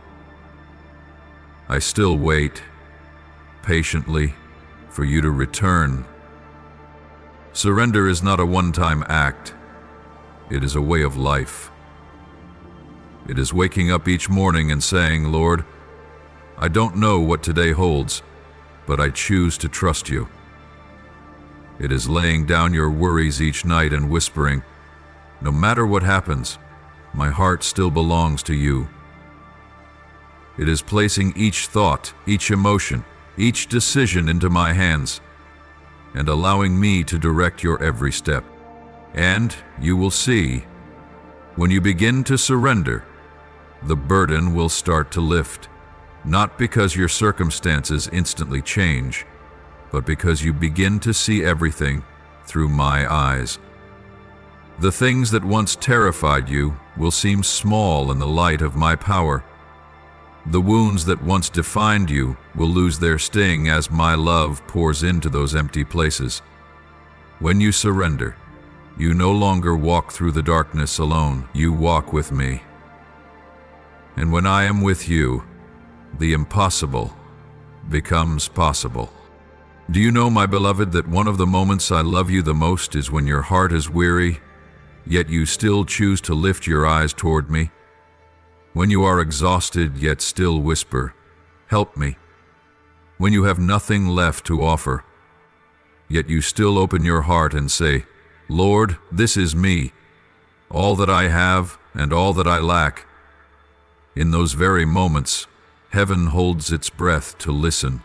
I still wait, patiently, for you to return. Surrender is not a one-time act. It is a way of life. It is waking up each morning and saying, Lord, I don't know what today holds, but I choose to trust you. It is laying down your worries each night and whispering, no matter what happens, my heart still belongs to you. It is placing each thought, each emotion, each decision into my hands, and allowing me to direct your every step. And you will see, when you begin to surrender, the burden will start to lift, not because your circumstances instantly change, but because you begin to see everything through my eyes. The things that once terrified you will seem small in the light of my power. The wounds that once defined you will lose their sting as my love pours into those empty places. When you surrender, you no longer walk through the darkness alone. You walk with me. And when I am with you, the impossible becomes possible. Do you know, my beloved, that one of the moments I love you the most is when your heart is weary, yet you still choose to lift your eyes toward me? When you are exhausted, yet still whisper, help me. When you have nothing left to offer, yet you still open your heart and say, Lord, this is me, all that I have and all that I lack. In those very moments, heaven holds its breath to listen.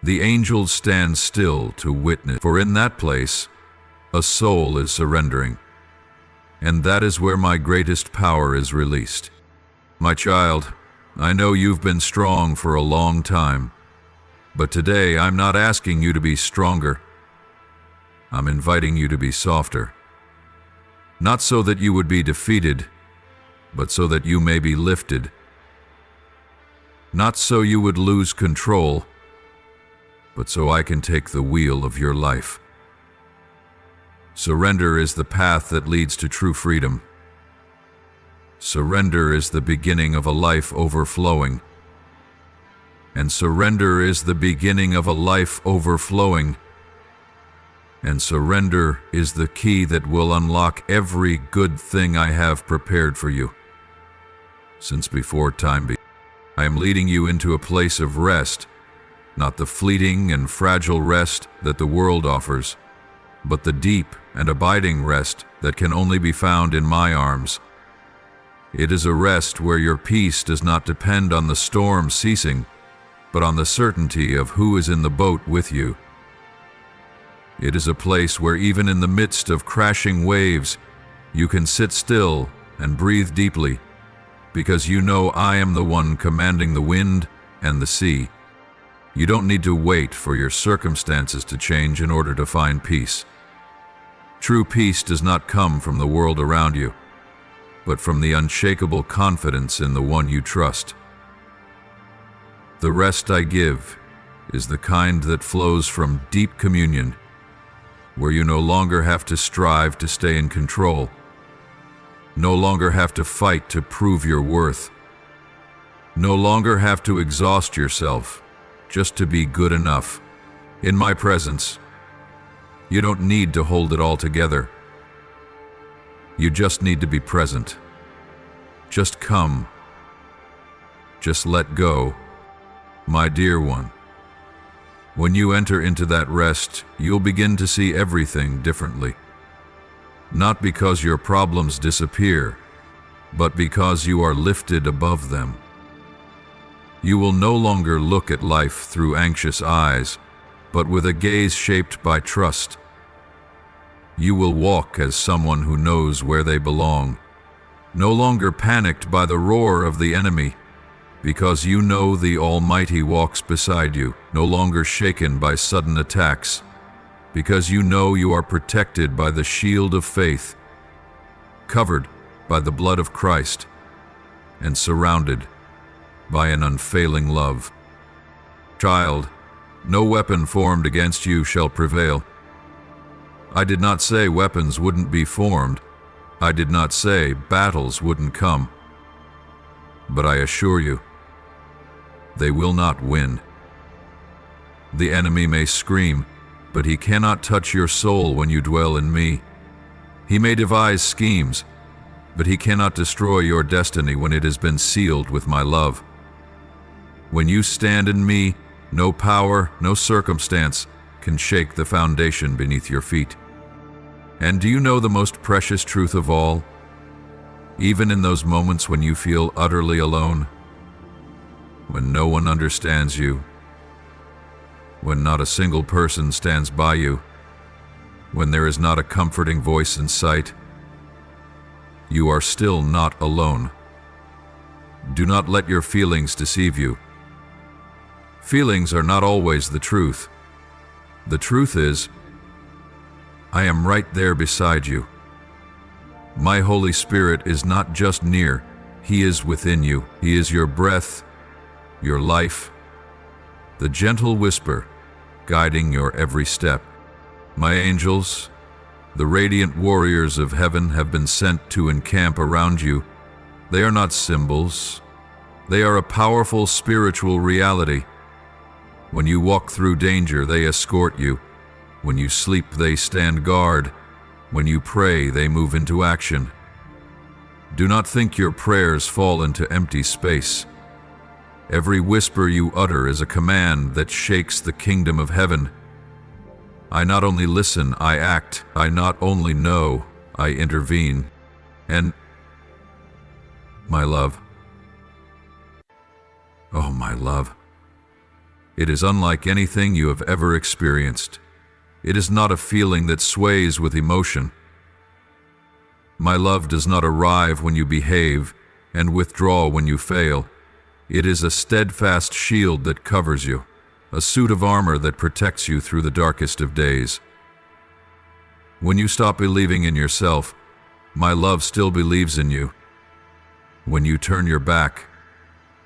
The angels stand still to witness, for in that place, a soul is surrendering, and that is where my greatest power is released. My child, I know you've been strong for a long time, but today I'm not asking you to be stronger. I'm inviting you to be softer. Not so that you would be defeated, but so that you may be lifted. Not so you would lose control, but so I can take the wheel of your life. Surrender is the path that leads to true freedom. Surrender is the beginning of a life overflowing. And surrender is the beginning of a life overflowing. And surrender is the key that will unlock every good thing I have prepared for you. Since before time began, I am leading you into a place of rest, not the fleeting and fragile rest that the world offers, but the deep and abiding rest that can only be found in my arms. It is a rest where your peace does not depend on the storm ceasing, but on the certainty of who is in the boat with you. It is a place where even in the midst of crashing waves, you can sit still and breathe deeply, because you know I am the one commanding the wind and the sea. You don't need to wait for your circumstances to change in order to find peace. True peace does not come from the world around you, but from the unshakable confidence in the one you trust. The rest I give is the kind that flows from deep communion, where you no longer have to strive to stay in control, no longer have to fight to prove your worth, no longer have to exhaust yourself just to be good enough. In my presence, you don't need to hold it all together. You just need to be present. Just come. Just let go, my dear one. When you enter into that rest, you'll begin to see everything differently. Not because your problems disappear, but because you are lifted above them. You will no longer look at life through anxious eyes, but with a gaze shaped by trust. You will walk as someone who knows where they belong, no longer panicked by the roar of the enemy, because you know the Almighty walks beside you, no longer shaken by sudden attacks, because you know you are protected by the shield of faith, covered by the blood of Christ, and surrounded by an unfailing love. Child, no weapon formed against you shall prevail. I did not say weapons wouldn't be formed. I did not say battles wouldn't come. But I assure you, they will not win. The enemy may scream, but he cannot touch your soul when you dwell in me. He may devise schemes, but he cannot destroy your destiny when it has been sealed with my love. When you stand in me, no power, no circumstance can shake the foundation beneath your feet. And do you know the most precious truth of all? Even in those moments when you feel utterly alone, when no one understands you, when not a single person stands by you, when there is not a comforting voice in sight, you are still not alone. Do not let your feelings deceive you. Feelings are not always the truth. The truth is, I am right there beside you. My Holy Spirit is not just near, He is within you. He is your breath, your life, the gentle whisper guiding your every step. My angels, the radiant warriors of heaven, have been sent to encamp around you. They are not symbols. They are a powerful spiritual reality. When you walk through danger, they escort you. When you sleep, they stand guard. When you pray, they move into action. Do not think your prayers fall into empty space. Every whisper you utter is a command that shakes the kingdom of heaven. I not only listen, I act. I not only know, I intervene. And, my love, oh my love, it is unlike anything you have ever experienced. It is not a feeling that sways with emotion. My love does not arrive when you behave and withdraw when you fail. It is a steadfast shield that covers you, a suit of armor that protects you through the darkest of days. When you stop believing in yourself, my love still believes in you. When you turn your back,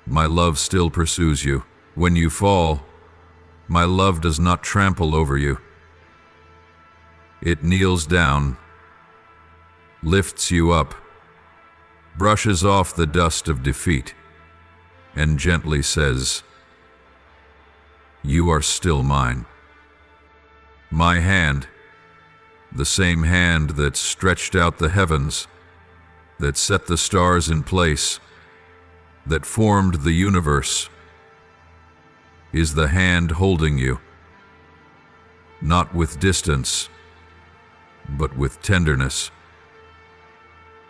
my love still pursues you. When you fall, my love does not trample over you. It kneels down, lifts you up, brushes off the dust of defeat, and gently says, "You are still mine." My hand, the same hand that stretched out the heavens, that set the stars in place, that formed the universe, is the hand holding you, not with distance, but with tenderness.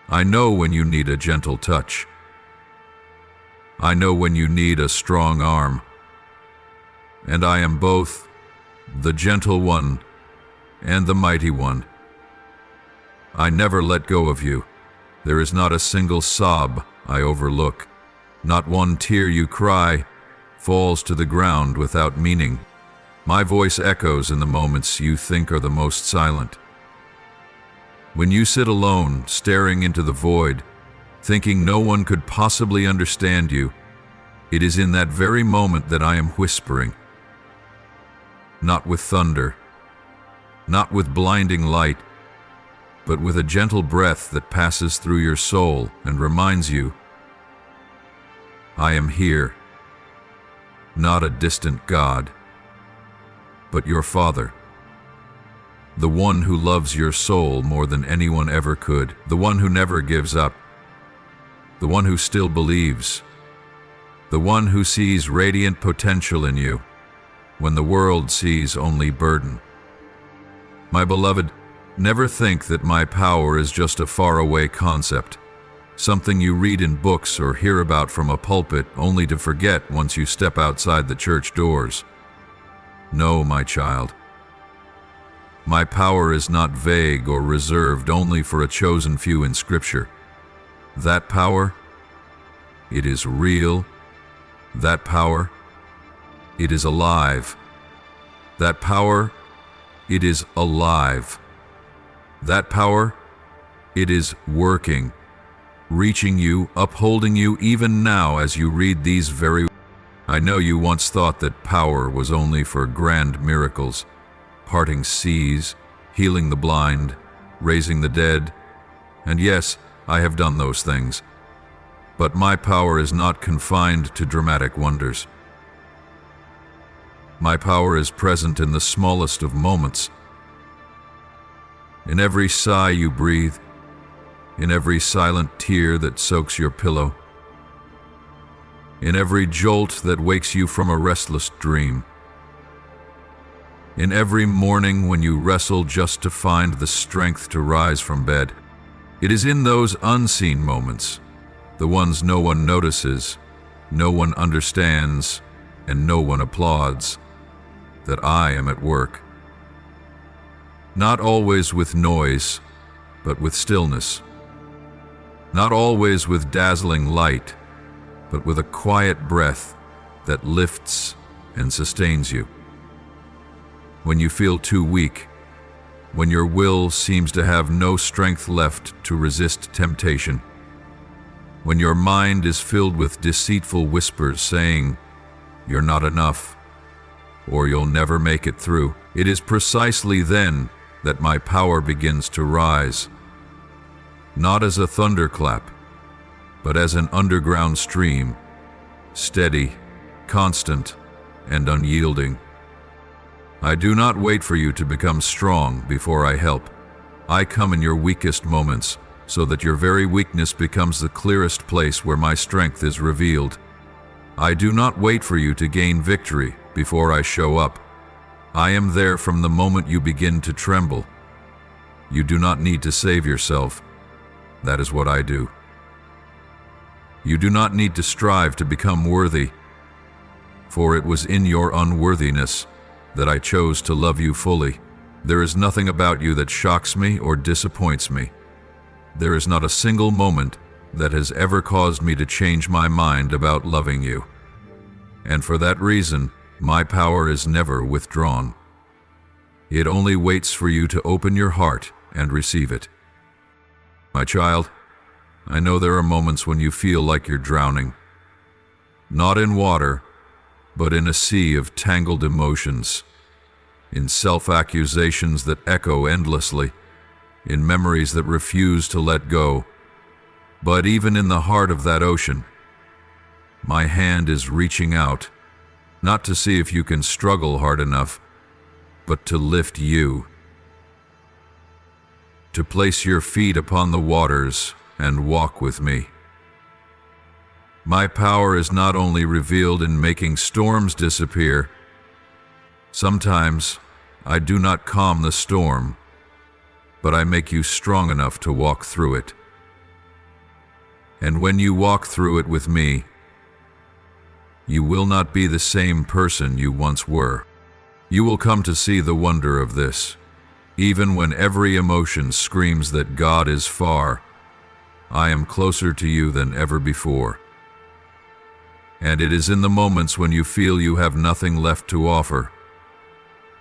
I know when you need a gentle touch. I know when you need a strong arm. And I am both the gentle one and the mighty one. I never let go of you. There is not a single sob I overlook, not one tear you cry, falls to the ground without meaning. My voice echoes in the moments you think are the most silent. When you sit alone, staring into the void, thinking no one could possibly understand you, it is in that very moment that I am whispering. Not with thunder, not with blinding light, but with a gentle breath that passes through your soul and reminds you, I am here, not a distant God, but your Father, the one who loves your soul more than anyone ever could, the one who never gives up, the one who still believes, the one who sees radiant potential in you when the world sees only burden. My beloved, never think that my power is just a faraway concept, something you read in books or hear about from a pulpit only to forget once you step outside the church doors. No, my child. My power is not vague or reserved only for a chosen few in Scripture. That power, it is real. That power, it is alive. That power, it is alive. That power, it is working, reaching you, upholding you even now as you read these very. I know you once thought that power was only for grand miracles, parting seas, healing the blind, raising the dead, and yes, I have done those things. But my power is not confined to dramatic wonders. My power is present in the smallest of moments. In every sigh you breathe, in every silent tear that soaks your pillow, in every jolt that wakes you from a restless dream, in every morning when you wrestle just to find the strength to rise from bed. It is in those unseen moments, the ones no one notices, no one understands, and no one applauds, that I am at work. Not always with noise, but with stillness. Not always with dazzling light, but with a quiet breath that lifts and sustains you. When you feel too weak, when your will seems to have no strength left to resist temptation, when your mind is filled with deceitful whispers saying, "You're not enough," or "You'll never make it through," it is precisely then that my power begins to rise, not as a thunderclap, but as an underground stream, steady, constant, and unyielding. I do not wait for you to become strong before I help. I come in your weakest moments, so that your very weakness becomes the clearest place where my strength is revealed. I do not wait for you to gain victory before I show up. I am there from the moment you begin to tremble. You do not need to save yourself. That is what I do. You do not need to strive to become worthy, for it was in your unworthiness that I chose to love you fully. There is nothing about you that shocks me or disappoints me. There is not a single moment that has ever caused me to change my mind about loving you. And for that reason, my power is never withdrawn. It only waits for you to open your heart and receive it. My child, I know there are moments when you feel like you're drowning. Not in water, but in a sea of tangled emotions, in self-accusations that echo endlessly, in memories that refuse to let go. But even in the heart of that ocean, my hand is reaching out, not to see if you can struggle hard enough, but to lift you, to place your feet upon the waters and walk with me. My power is not only revealed in making storms disappear. Sometimes I do not calm the storm, but I make you strong enough to walk through it. And when you walk through it with me, you will not be the same person you once were. You will come to see the wonder of this. Even when every emotion screams that God is far, I am closer to you than ever before. And it is in the moments when you feel you have nothing left to offer,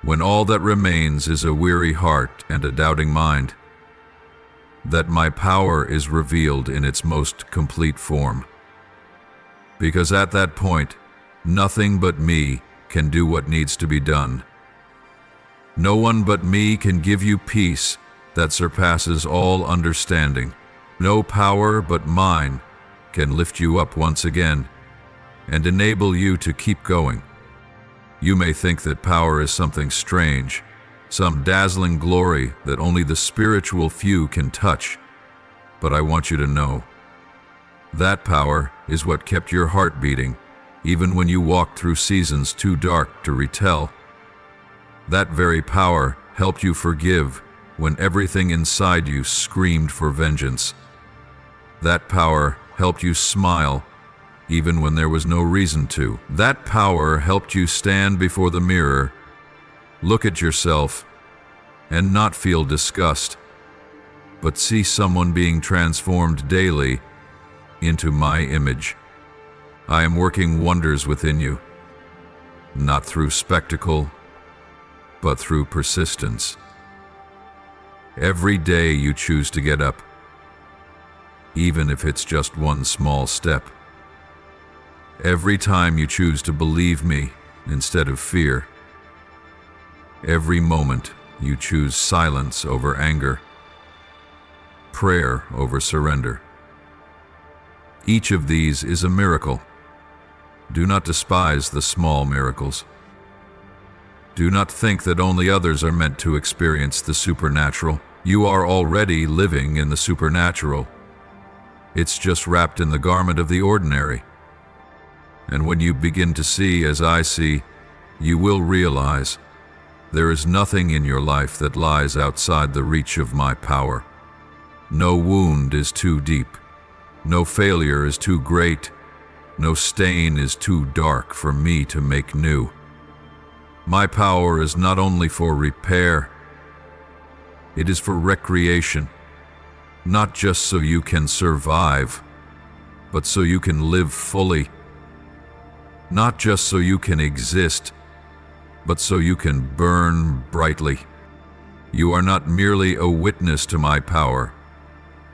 when all that remains is a weary heart and a doubting mind, that my power is revealed in its most complete form. Because at that point, nothing but me can do what needs to be done. No one but me can give you peace that surpasses all understanding. No power but mine can lift you up once again and enable you to keep going. You may think that power is something strange, some dazzling glory that only the spiritual few can touch, but I want you to know that power is what kept your heart beating, even when you walked through seasons too dark to retell. That very power helped you forgive when everything inside you screamed for vengeance. That power helped you smile even when there was no reason to. That power helped you stand before the mirror, look at yourself, and not feel disgust, but see someone being transformed daily into my image. I am working wonders within you, not through spectacle, but through persistence. Every day you choose to get up, even if it's just one small step. Every time you choose to believe me instead of fear. Every moment you choose silence over anger, prayer over surrender. Each of these is a miracle. Do not despise the small miracles. Do not think that only others are meant to experience the supernatural. You are already living in the supernatural. It's just wrapped in the garment of the ordinary. And when you begin to see as I see, you will realize there is nothing in your life that lies outside the reach of my power. No wound is too deep. No failure is too great. No stain is too dark for me to make new. My power is not only for repair, it is for recreation, not just so you can survive, but so you can live fully. Not just so you can exist, but so you can burn brightly. You are not merely a witness to my power.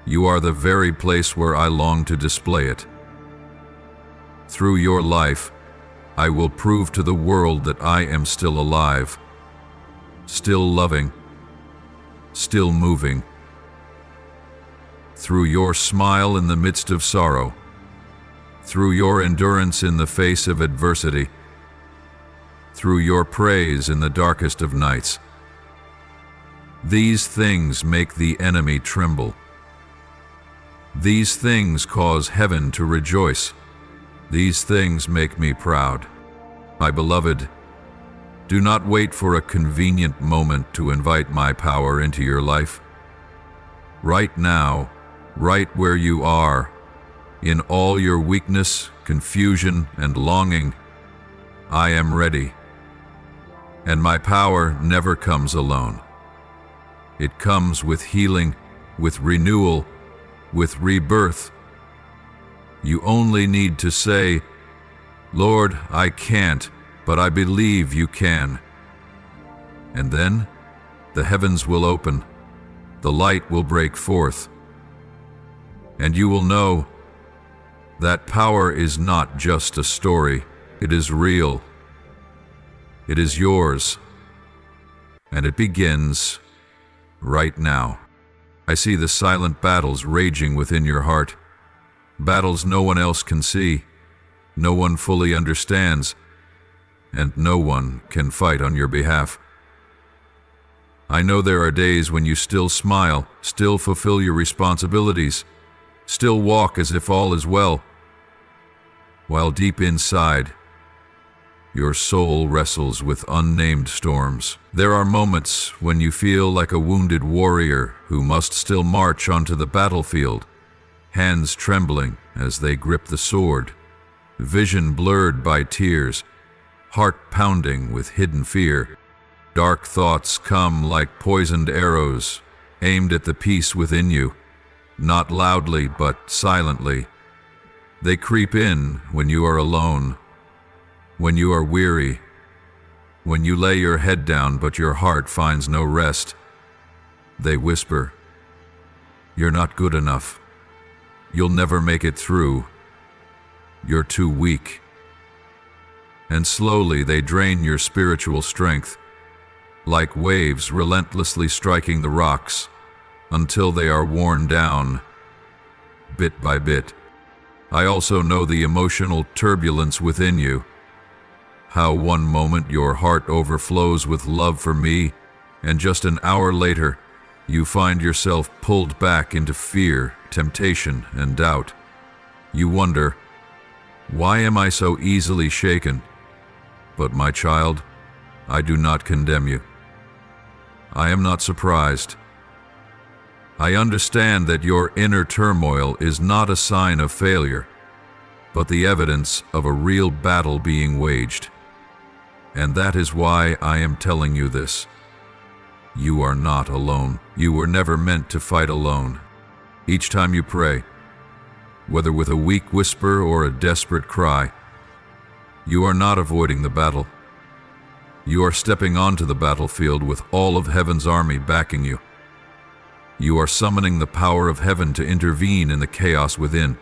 You are the very place where I long to display it. Through your life, I will prove to the world that I am still alive, still loving, still moving. Through your smile in the midst of sorrow, through your endurance in the face of adversity, through your praise in the darkest of nights. These things make the enemy tremble. These things cause heaven to rejoice. These things make me proud. My beloved, do not wait for a convenient moment to invite my power into your life. Right now, right where you are, in all your weakness, confusion, and longing, I am ready. And my power never comes alone. It comes with healing, with renewal, with rebirth. You only need to say, Lord, I can't, but I believe you can. And then the heavens will open, the light will break forth, and you will know that power is not just a story, it is real. It is yours, and it begins right now. I see the silent battles raging within your heart, battles no one else can see, no one fully understands, and no one can fight on your behalf. I know there are days when you still smile, still fulfill your responsibilities, still walk as if all is well, while deep inside, your soul wrestles with unnamed storms. There are moments when you feel like a wounded warrior who must still march onto the battlefield, hands trembling as they grip the sword, vision blurred by tears, heart pounding with hidden fear. Dark thoughts come like poisoned arrows, aimed at the peace within you, not loudly but silently. They creep in when you are alone, when you are weary, when you lay your head down but your heart finds no rest. They whisper, "You're not good enough. You'll never make it through. You're too weak." And slowly they drain your spiritual strength, like waves relentlessly striking the rocks, until they are worn down, bit by bit. I also know the emotional turbulence within you, how one moment your heart overflows with love for me, and just an hour later, you find yourself pulled back into fear, temptation, and doubt. You wonder, why am I so easily shaken? But my child, I do not condemn you. I am not surprised. I understand that your inner turmoil is not a sign of failure, but the evidence of a real battle being waged. And that is why I am telling you this. You are not alone. You were never meant to fight alone. Each time you pray, whether with a weak whisper or a desperate cry, you are not avoiding the battle. You are stepping onto the battlefield with all of heaven's army backing you. You are summoning the power of heaven to intervene in the chaos within.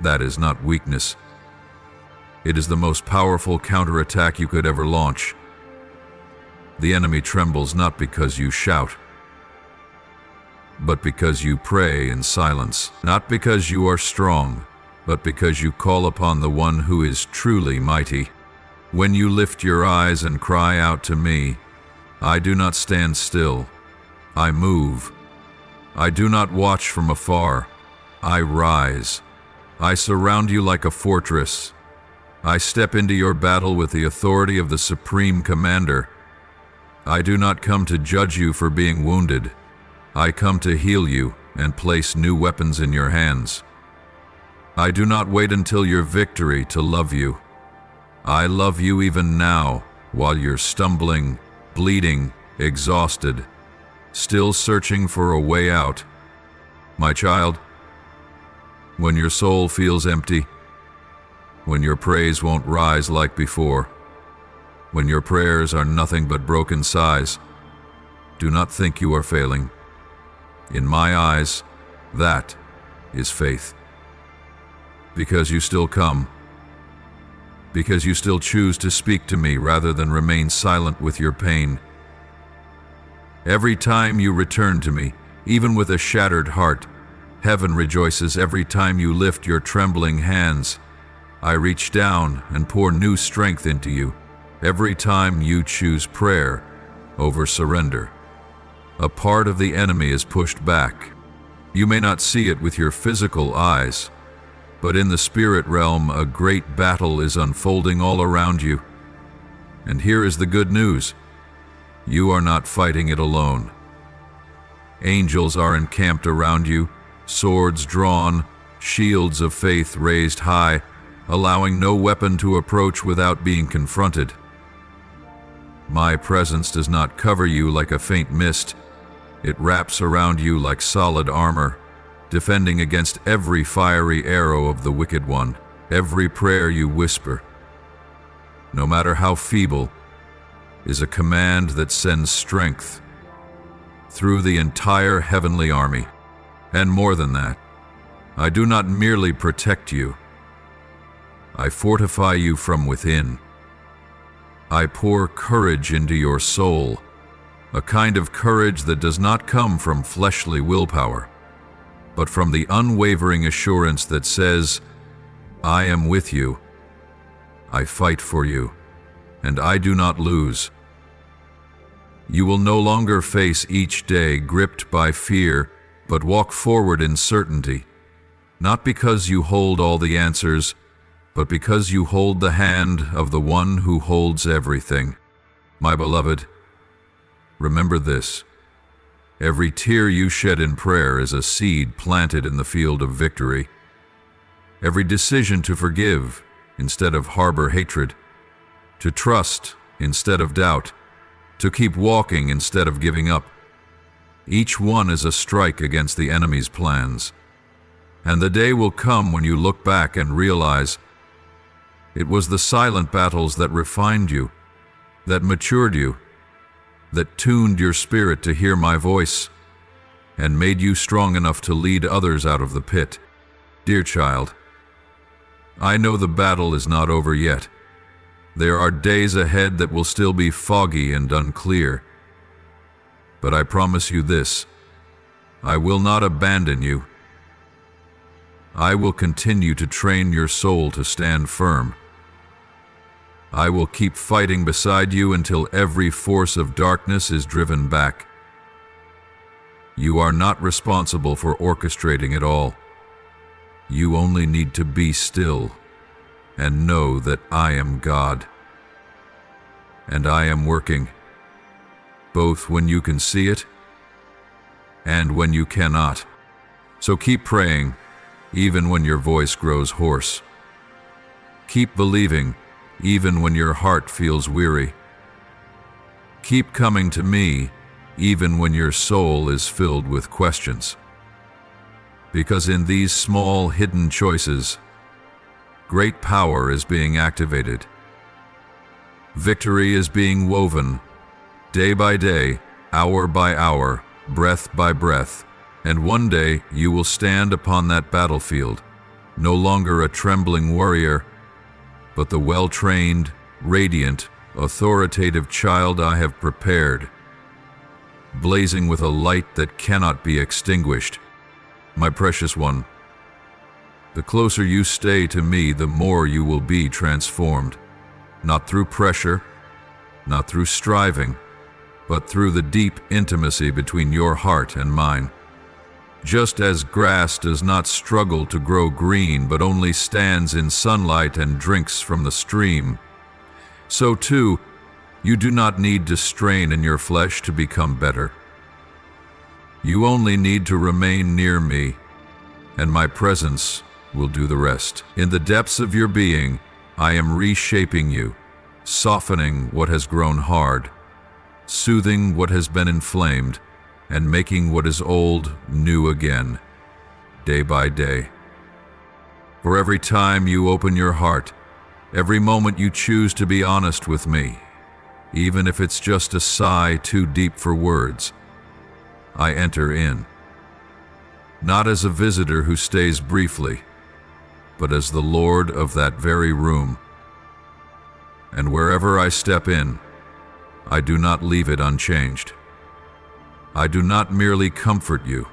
That is not weakness. It is the most powerful counterattack you could ever launch. The enemy trembles not because you shout, but because you pray in silence. Not because you are strong, but because you call upon the one who is truly mighty. When you lift your eyes and cry out to me, I do not stand still. I move. I do not watch from afar. I rise. I surround you like a fortress. I step into your battle with the authority of the Supreme Commander. I do not come to judge you for being wounded. I come to heal you and place new weapons in your hands. I do not wait until your victory to love you. I love you even now, while you're stumbling, bleeding, exhausted, still searching for a way out. My child, when your soul feels empty, when your praise won't rise like before, when your prayers are nothing but broken sighs, do not think you are failing. In my eyes, that is faith. Because you still come. Because you still choose to speak to me rather than remain silent with your pain. Every time you return to me, even with a shattered heart, heaven rejoices every time you lift your trembling hands. I reach down and pour new strength into you every time you choose prayer over surrender. A part of the enemy is pushed back. You may not see it with your physical eyes, but in the spirit realm, a great battle is unfolding all around you. And here is the good news. You are not fighting it alone. Angels are encamped around you, swords drawn, shields of faith raised high, allowing no weapon to approach without being confronted. My presence does not cover you like a faint mist. It wraps around you like solid armor, defending against every fiery arrow of the wicked one, every prayer you whisper, no matter how feeble, is a command that sends strength through the entire heavenly army. And more than that, I do not merely protect you. I fortify you from within. I pour courage into your soul, a kind of courage that does not come from fleshly willpower, but from the unwavering assurance that says, I am with you, I fight for you, and I do not lose. You will no longer face each day gripped by fear, but walk forward in certainty, not because you hold all the answers, but because you hold the hand of the one who holds everything. My beloved, remember this. Every tear you shed in prayer is a seed planted in the field of victory. Every decision to forgive instead of harbor hatred, to trust instead of doubt, to keep walking instead of giving up, each one is a strike against the enemy's plans. And the day will come when you look back and realize it was the silent battles that refined you, that matured you, that tuned your spirit to hear my voice, and made you strong enough to lead others out of the pit. Dear child, I know the battle is not over yet. There are days ahead that will still be foggy and unclear. But I promise you this, I will not abandon you. I will continue to train your soul to stand firm. I will keep fighting beside you until every force of darkness is driven back. You are not responsible for orchestrating it all. You only need to be still and know that I am God. And I am working, both when you can see it and when you cannot. So keep praying, even when your voice grows hoarse. Keep believing, even when your heart feels weary. Keep coming to me, even when your soul is filled with questions. Because in these small, hidden choices, great power is being activated. Victory is being woven, day by day, hour by hour, breath by breath, and one day you will stand upon that battlefield, no longer a trembling warrior, but the well-trained, radiant, authoritative child I have prepared, blazing with a light that cannot be extinguished. My precious one, the closer you stay to me, the more you will be transformed, not through pressure, not through striving, but through the deep intimacy between your heart and mine. Just as grass does not struggle to grow green, but only stands in sunlight and drinks from the stream, so too, you do not need to strain in your flesh to become better. You only need to remain near me, and my presence will do the rest. In the depths of your being, I am reshaping you, softening what has grown hard, soothing what has been inflamed, and making what is old new again, day by day. For every time you open your heart, every moment you choose to be honest with me, even if it's just a sigh too deep for words, I enter in, not as a visitor who stays briefly, but as the Lord of that very room. And wherever I step in, I do not leave it unchanged. I do not merely comfort you.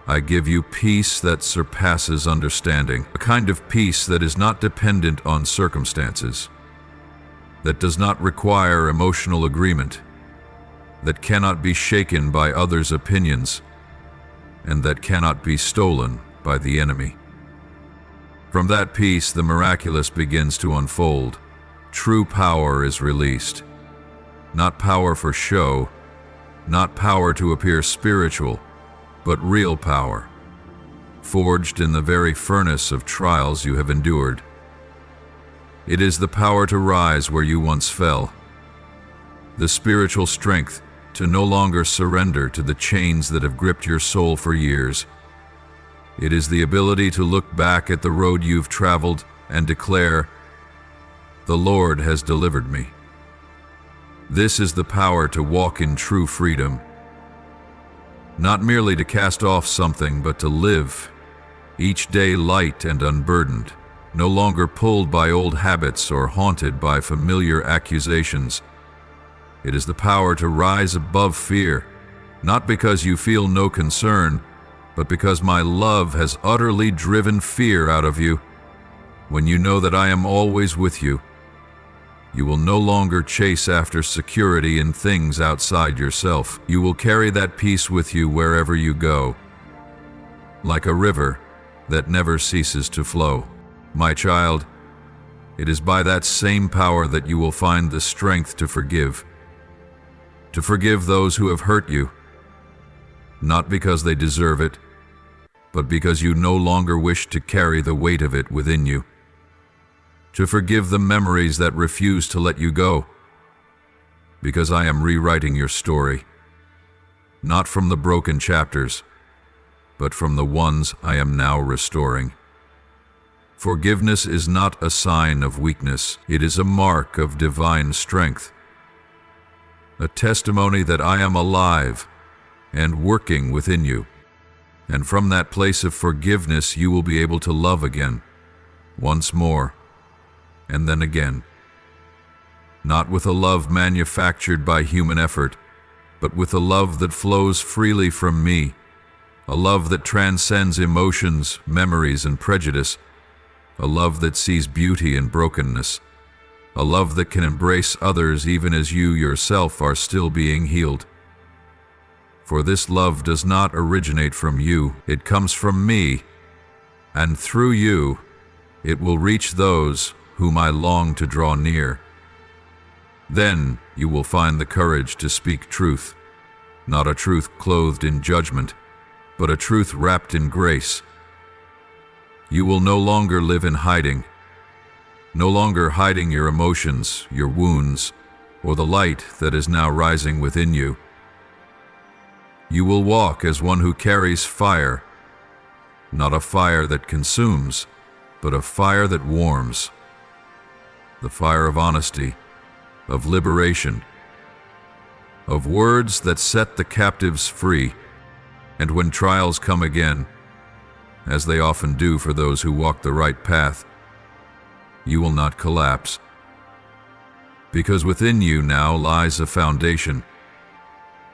I give you peace that surpasses understanding, a kind of peace that is not dependent on circumstances, that does not require emotional agreement, that cannot be shaken by others' opinions, and that cannot be stolen by the enemy. From that peace, the miraculous begins to unfold. True power is released. Not power for show, not power to appear spiritual, but real power, forged in the very furnace of trials you have endured. It is the power to rise where you once fell, the spiritual strength to no longer surrender to the chains that have gripped your soul for years. It is the ability to look back at the road you've traveled and declare, "The Lord has delivered me." This is the power to walk in true freedom, not merely to cast off something, but to live, each day light and unburdened, no longer pulled by old habits or haunted by familiar accusations. It is the power to rise above fear, not because you feel no concern, but because my love has utterly driven fear out of you. When you know that I am always with you, you will no longer chase after security in things outside yourself. You will carry that peace with you wherever you go, like a river that never ceases to flow. My child, it is by that same power that you will find the strength to forgive those who have hurt you, not because they deserve it, but because you no longer wish to carry the weight of it within you. To forgive the memories that refuse to let you go, because I am rewriting your story, not from the broken chapters, but from the ones I am now restoring. Forgiveness is not a sign of weakness, it is a mark of divine strength, a testimony that I am alive and working within you. And from that place of forgiveness you will be able to love again, once more, and then again. Not with a love manufactured by human effort, but with a love that flows freely from me, a love that transcends emotions, memories, and prejudice, a love that sees beauty in brokenness, a love that can embrace others even as you yourself are still being healed. For this love does not originate from you, it comes from me, and through you, it will reach those whom I long to draw near. Then you will find the courage to speak truth, not a truth clothed in judgment, but a truth wrapped in grace. You will no longer live in hiding, no longer hiding your emotions, your wounds, or the light that is now rising within you. You will walk as one who carries fire, not a fire that consumes, but a fire that warms, the fire of honesty, of liberation, of words that set the captives free. And when trials come again, as they often do for those who walk the right path, you will not collapse, because within you now lies a foundation,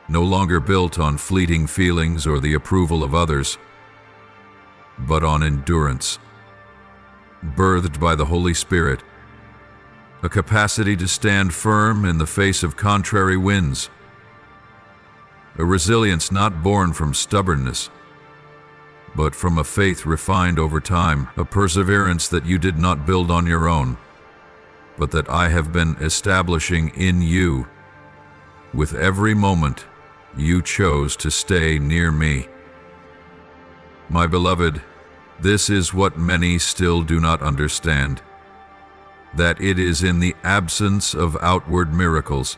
no longer built on fleeting feelings or the approval of others, but on endurance, birthed by the Holy Spirit, a capacity to stand firm in the face of contrary winds, a resilience not born from stubbornness, but from a faith refined over time, a perseverance that you did not build on your own, but that I have been establishing in you. With every moment, you chose to stay near me. My beloved, this is what many still do not understand, that it is in the absence of outward miracles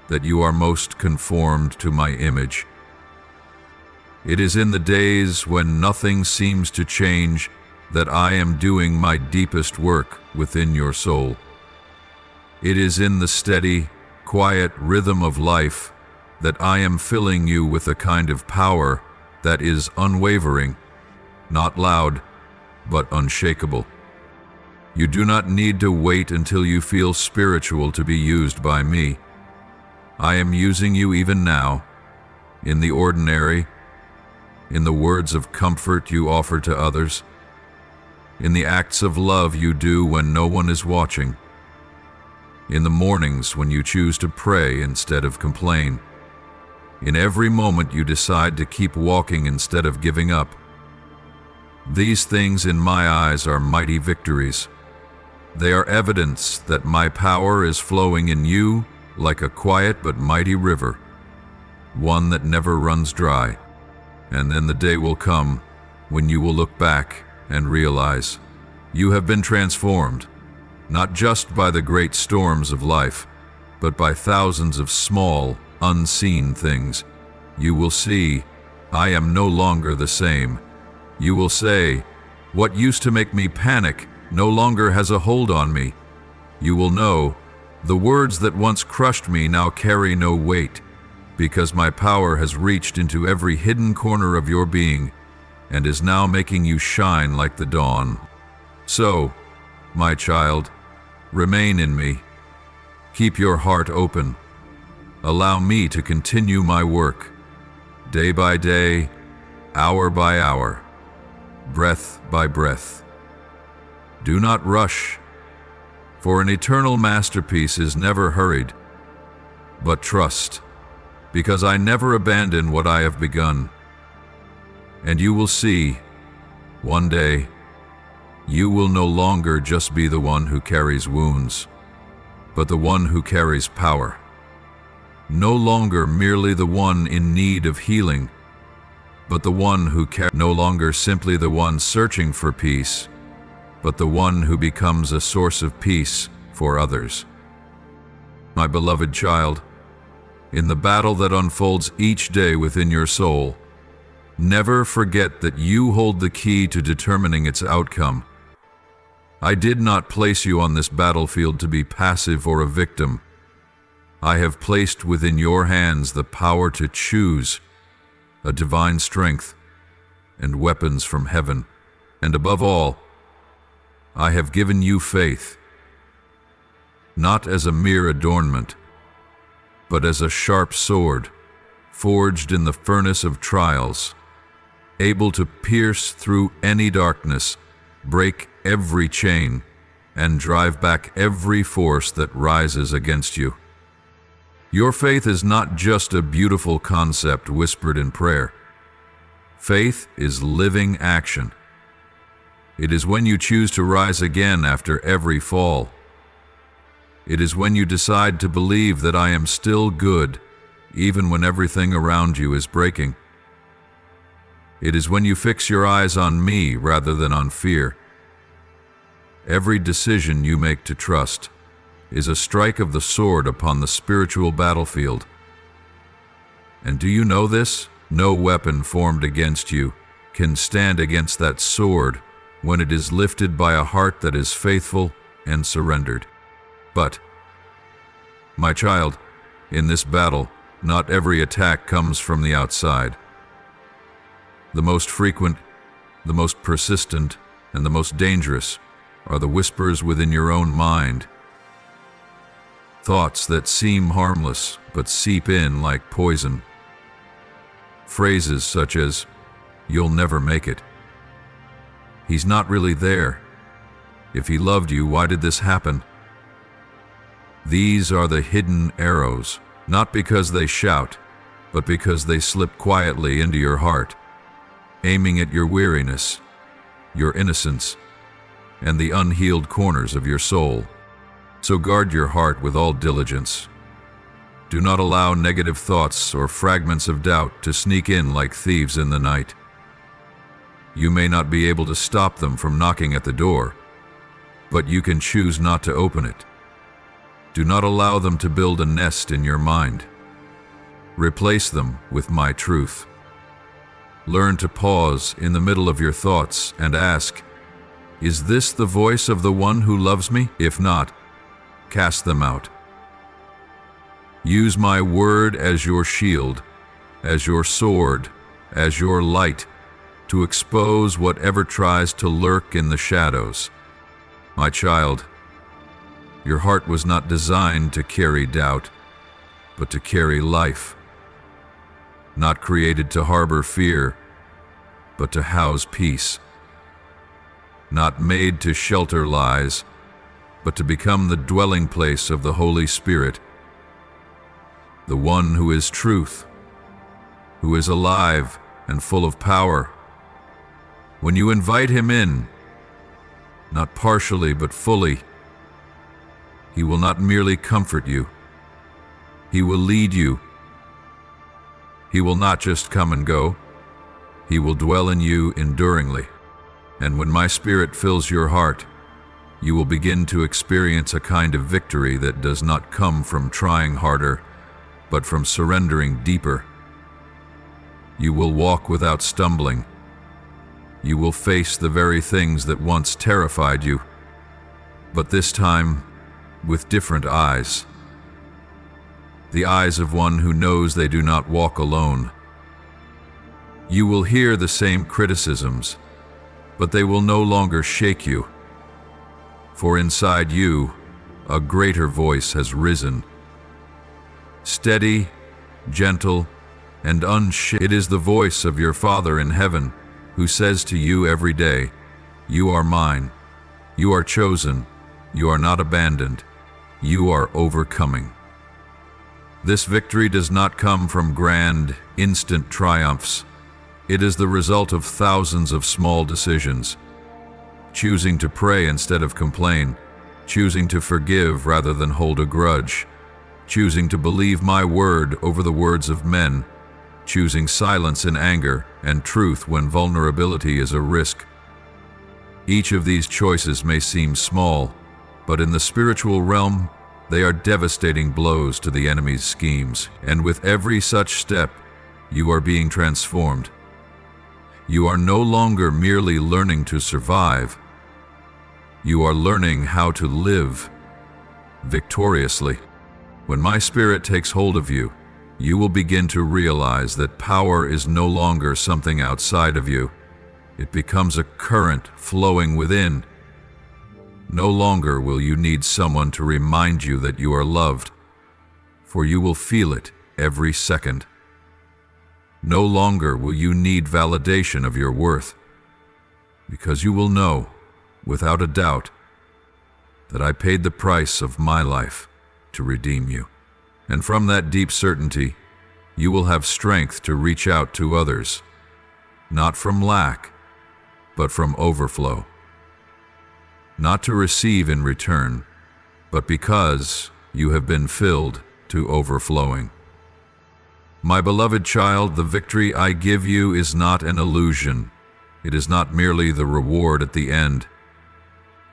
that you are most conformed to my image. It is in the days when nothing seems to change that I am doing my deepest work within your soul. It is in the steady, quiet rhythm of life that I am filling you with a kind of power that is unwavering, not loud, but unshakable. You do not need to wait until you feel spiritual to be used by me. I am using you even now, in the ordinary, in the words of comfort you offer to others, in the acts of love you do when no one is watching, in the mornings when you choose to pray instead of complain, in every moment you decide to keep walking instead of giving up. These things in my eyes are mighty victories. They are evidence that my power is flowing in you like a quiet but mighty river, one that never runs dry. And then the day will come when you will look back and realize you have been transformed, not just by the great storms of life, but by thousands of small, unseen things. You will see, I am no longer the same. You will say, what used to make me panic no longer has a hold on me. You will know, the words that once crushed me now carry no weight, because my power has reached into every hidden corner of your being and is now making you shine like the dawn. So, my child, remain in me. Keep your heart open. Allow me to continue my work, day by day, hour by hour, breath by breath. Do not rush, for an eternal masterpiece is never hurried, but trust, because I never abandon what I have begun. And you will see, one day, you will no longer just be the one who carries wounds, but the one who carries power. No longer merely the one in need of healing, but the one who no longer simply the one searching for peace, but the one who becomes a source of peace for others. My beloved child, in the battle that unfolds each day within your soul, Never forget that you hold the key to determining its outcome. I did not place you on this battlefield to be passive or a victim. I have placed within your hands the power to choose, a divine strength, and weapons from heaven. And above all, I have given you faith, not as a mere adornment, but as a sharp sword, forged in the furnace of trials, able to pierce through any darkness, break every chain, and drive back every force that rises against you. Your faith is not just a beautiful concept whispered in prayer. Faith is living action. It is when you choose to rise again after every fall. It is when you decide to believe that I am still good, even when everything around you is breaking. It is when you fix your eyes on me rather than on fear. Every decision you make to trust is a strike of the sword upon the spiritual battlefield. And do you know this? No weapon formed against you can stand against that sword when it is lifted by a heart that is faithful and surrendered. But, my child, in this battle, not every attack comes from the outside. The most frequent, the most persistent, and the most dangerous are the whispers within your own mind. Thoughts that seem harmless but seep in like poison. Phrases such as, "You'll never make it." "He's not really there." "If he loved you, why did this happen?" These are the hidden arrows, not because they shout, but because they slip quietly into your heart, aiming at your weariness, your innocence, and the unhealed corners of your soul. So guard your heart with all diligence. Do not allow negative thoughts or fragments of doubt to sneak in like thieves in the night. You may not be able to stop them from knocking at the door, but you can choose not to open it. Do not allow them to build a nest in your mind. Replace them with my truth. Learn to pause in the middle of your thoughts and ask, "Is this the voice of the one who loves me?" If not, cast them out. Use my word as your shield, as your sword, as your light, to expose whatever tries to lurk in the shadows. My child, your heart was not designed to carry doubt, but to carry life. Not created to harbor fear, but to house peace. Not made to shelter lies, but to become the dwelling place of the Holy Spirit, the one who is truth, who is alive and full of power. When you invite him in, not partially but fully, he will not merely comfort you, he will lead you. He will not just come and go, he will dwell in you enduringly. And when my Spirit fills your heart, you will begin to experience a kind of victory that does not come from trying harder, but from surrendering deeper. You will walk without stumbling. You will face the very things that once terrified you, but this time with different eyes. The eyes of one who knows they do not walk alone. You will hear the same criticisms, but they will no longer shake you. For inside you, a greater voice has risen. Steady, gentle, and unshaken. It is the voice of your Father in heaven, who says to you every day, "You are mine. You are chosen. You are not abandoned. You are overcoming." This victory does not come from grand, instant triumphs. It is the result of thousands of small decisions. Choosing to pray instead of complain, choosing to forgive rather than hold a grudge, choosing to believe my word over the words of men, choosing silence in anger and truth when vulnerability is a risk. Each of these choices may seem small, but in the spiritual realm, they are devastating blows to the enemy's schemes, and with every such step, you are being transformed. You are no longer merely learning to survive. You are learning how to live victoriously. When my spirit takes hold of you, you will begin to realize that power is no longer something outside of you. It becomes a current flowing within. No longer will you need someone to remind you that you are loved, for you will feel it every second. No longer will you need validation of your worth, because you will know, without a doubt, that I paid the price of my life to redeem you. And from that deep certainty, you will have strength to reach out to others, not from lack, but from overflow. Not to receive in return, but because you have been filled to overflowing. My beloved child, the victory I give you is not an illusion. It is not merely the reward at the end.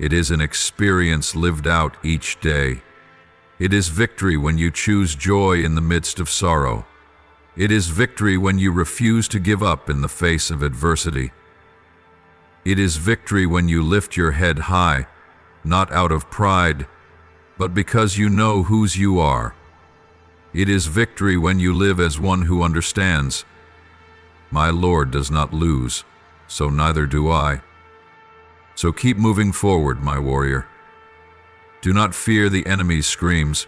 It is an experience lived out each day. It is victory when you choose joy in the midst of sorrow. It is victory when you refuse to give up in the face of adversity. It is victory when you lift your head high, not out of pride, but because you know whose you are. It is victory when you live as one who understands. My Lord does not lose, so neither do I. So keep moving forward, my warrior. Do not fear the enemy's screams.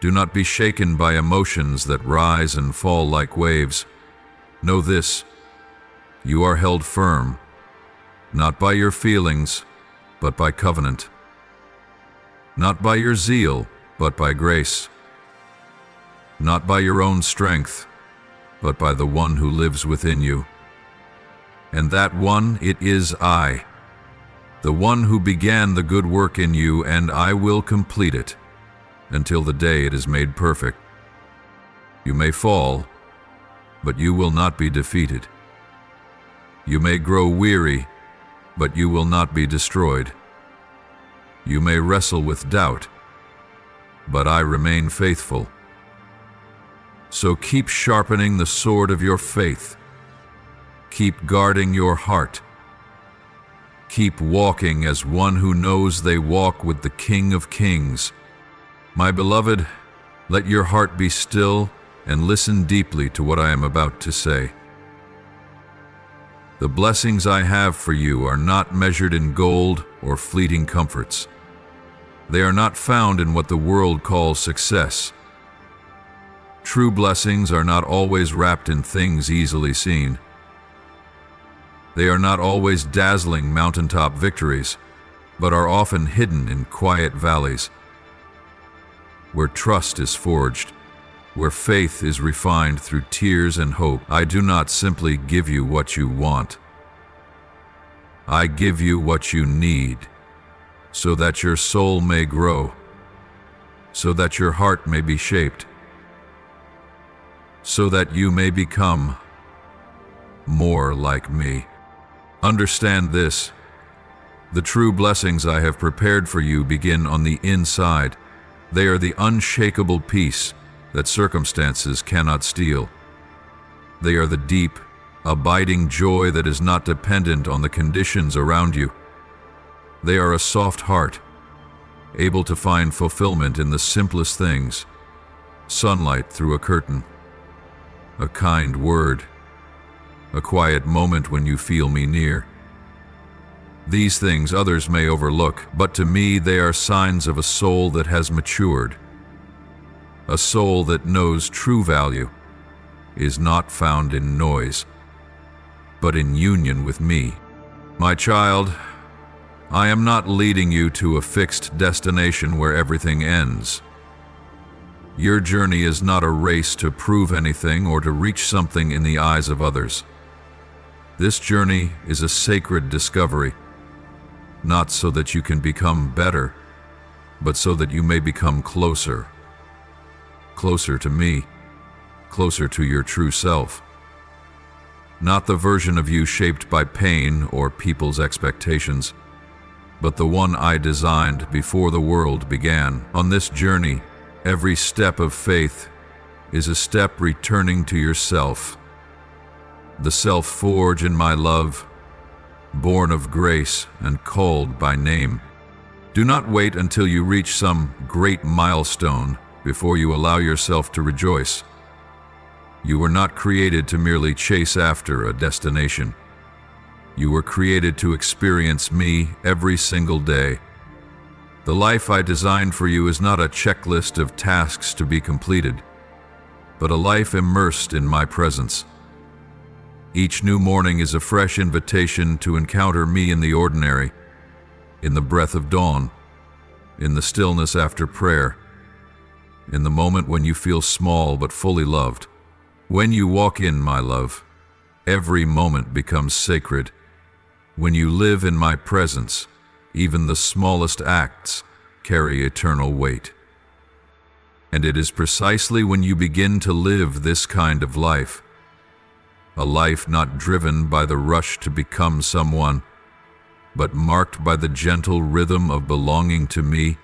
Do not be shaken by emotions that rise and fall like waves. Know this: you are held firm, not by your feelings, but by covenant. Not by your zeal, but by grace. Not by your own strength, but by the one who lives within you. And that one, it is I, the one who began the good work in you, and I will complete it until the day it is made perfect. You may fall, but you will not be defeated. You may grow weary, but you will not be destroyed. You may wrestle with doubt, but I remain faithful. So keep sharpening the sword of your faith. Keep guarding your heart. Keep walking as one who knows they walk with the King of Kings. My beloved, let your heart be still and listen deeply to what I am about to say. The blessings I have for you are not measured in gold or fleeting comforts. They are not found in what the world calls success. True blessings are not always wrapped in things easily seen. They are not always dazzling mountaintop victories, but are often hidden in quiet valleys. Where trust is forged, where faith is refined through tears and hope, I do not simply give you what you want. I give you what you need, so that your soul may grow, so that your heart may be shaped, so that you may become more like me. Understand this: the true blessings I have prepared for you begin on the inside. They are the unshakable peace that circumstances cannot steal. They are the deep, abiding joy that is not dependent on the conditions around you. They are a soft heart, able to find fulfillment in the simplest things: sunlight through a curtain, a kind word, a quiet moment when you feel me near. These things others may overlook, but to me they are signs of a soul that has matured. A soul that knows true value is not found in noise, but in union with me. My child, I am not leading you to a fixed destination where everything ends. Your journey is not a race to prove anything or to reach something in the eyes of others. This journey is a sacred discovery, not so that you can become better, but so that you may become closer. Closer to me, closer to your true self. Not the version of you shaped by pain or people's expectations, but the one I designed before the world began. On this journey, every step of faith is a step returning to yourself. the self-forged in my love, born of grace and called by name. Do not wait until you reach some great milestone before you allow yourself to rejoice. You were not created to merely chase after a destination. You were created to experience me every single day. The life I designed for you is not a checklist of tasks to be completed, but a life immersed in my presence. Each new morning is a fresh invitation to encounter me in the ordinary, in the breath of dawn, in the stillness after prayer, in the moment when you feel small but fully loved. When you walk in, my love, every moment becomes sacred. When you live in my presence, even the smallest acts carry eternal weight. And it is precisely when you begin to live this kind of life, a life not driven by the rush to become someone, but marked by the gentle rhythm of belonging to me,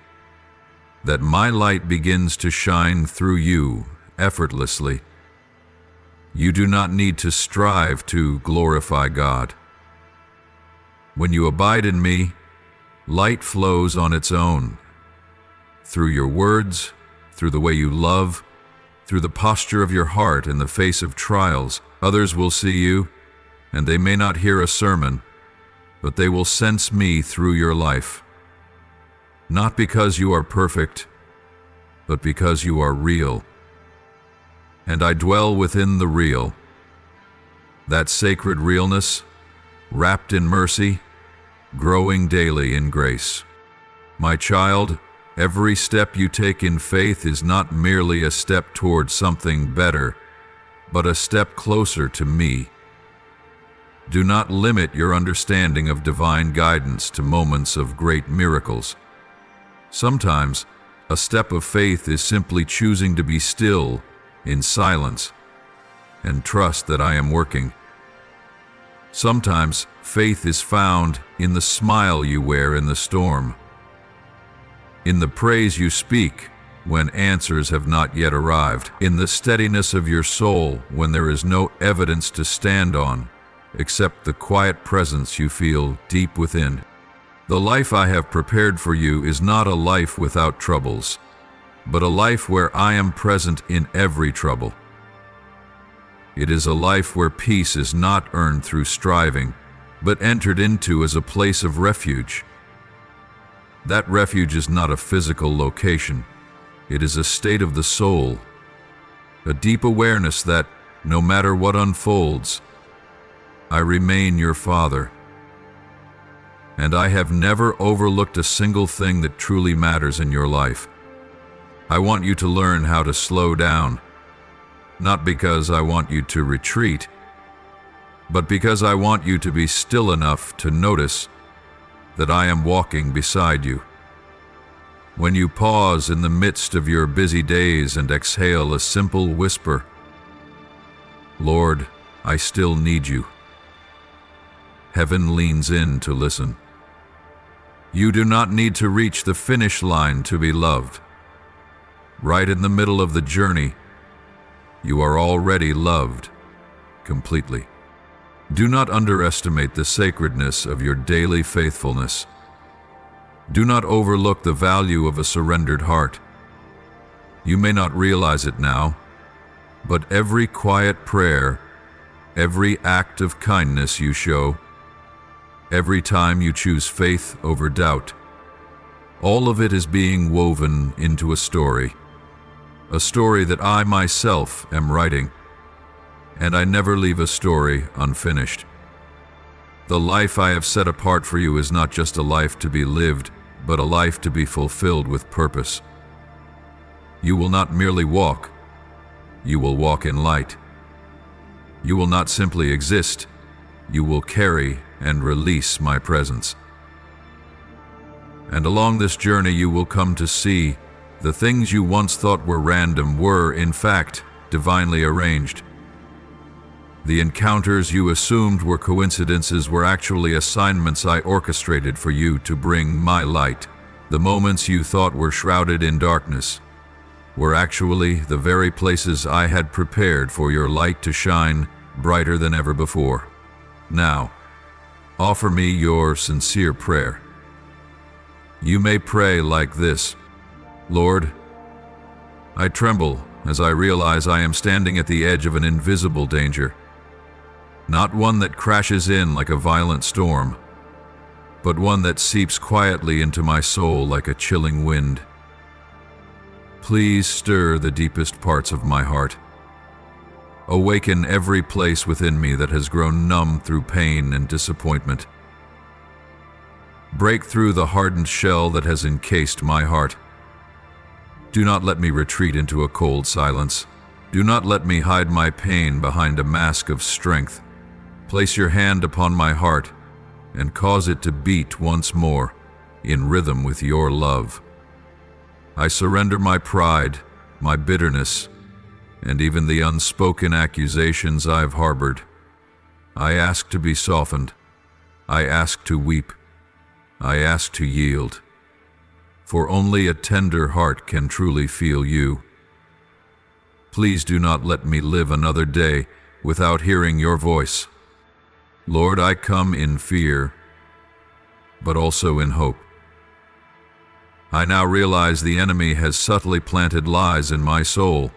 that my light begins to shine through you effortlessly. You do not need to strive to glorify God. When you abide in me, light flows on its own, through your words, through the way you love, through the posture of your heart in the face of trials. Others will see you, and they may not hear a sermon, but they will sense me through your life. Not because you are perfect, but because you are real. And I dwell within the real. That sacred realness, wrapped in mercy, growing daily in grace. My child, every step you take in faith is not merely a step toward something better, but a step closer to me. Do not limit your understanding of divine guidance to moments of great miracles. Sometimes, a step of faith is simply choosing to be still in silence and trust that I am working. Sometimes, faith is found in the smile you wear in the storm, in the praise you speak when answers have not yet arrived, in the steadiness of your soul when there is no evidence to stand on except the quiet presence you feel deep within. The life I have prepared for you is not a life without troubles, but a life where I am present in every trouble. It is a life where peace is not earned through striving, but entered into as a place of refuge. That refuge is not a physical location. It is a state of the soul, a deep awareness that, no matter what unfolds, I remain your Father. And I have never overlooked a single thing that truly matters in your life. I want you to learn how to slow down, not because I want you to retreat, but because I want you to be still enough to notice that I am walking beside you. When you pause in the midst of your busy days and exhale a simple whisper, Lord, I still need you. Heaven leans in to listen. You do not need to reach the finish line to be loved. Right in the middle of the journey, you are already loved completely. Do not underestimate the sacredness of your daily faithfulness. Do not overlook the value of a surrendered heart. You may not realize it now, but every quiet prayer, every act of kindness you show, every time you choose faith over doubt, all of it is being woven into a story that I myself am writing, and I never leave a story unfinished. The life I have set apart for you is not just a life to be lived, but a life to be fulfilled with purpose. You will not merely walk, you will walk in light. You will not simply exist, you will carry and release my presence. And along this journey you will come to see the things you once thought were random were, in fact, divinely arranged. The encounters you assumed were coincidences were actually assignments I orchestrated for you to bring my light. The moments you thought were shrouded in darkness were actually the very places I had prepared for your light to shine brighter than ever before. Now, offer me your sincere prayer. You may pray like this: Lord, I tremble as I realize I am standing at the edge of an invisible danger, not one that crashes in like a violent storm, but one that seeps quietly into my soul like a chilling wind. Please stir the deepest parts of my heart. Awaken every place within me that has grown numb through pain and disappointment. Break through the hardened shell that has encased my heart. Do not let me retreat into a cold silence. Do not let me hide my pain behind a mask of strength. Place your hand upon my heart and cause it to beat once more in rhythm with your love. I surrender my pride, my bitterness, and even the unspoken accusations I've harbored. I ask to be softened. I ask to weep. I ask to yield. For only a tender heart can truly feel you. Please do not let me live another day without hearing your voice. Lord, I come in fear, but also in hope. I now realize the enemy has subtly planted lies in my soul.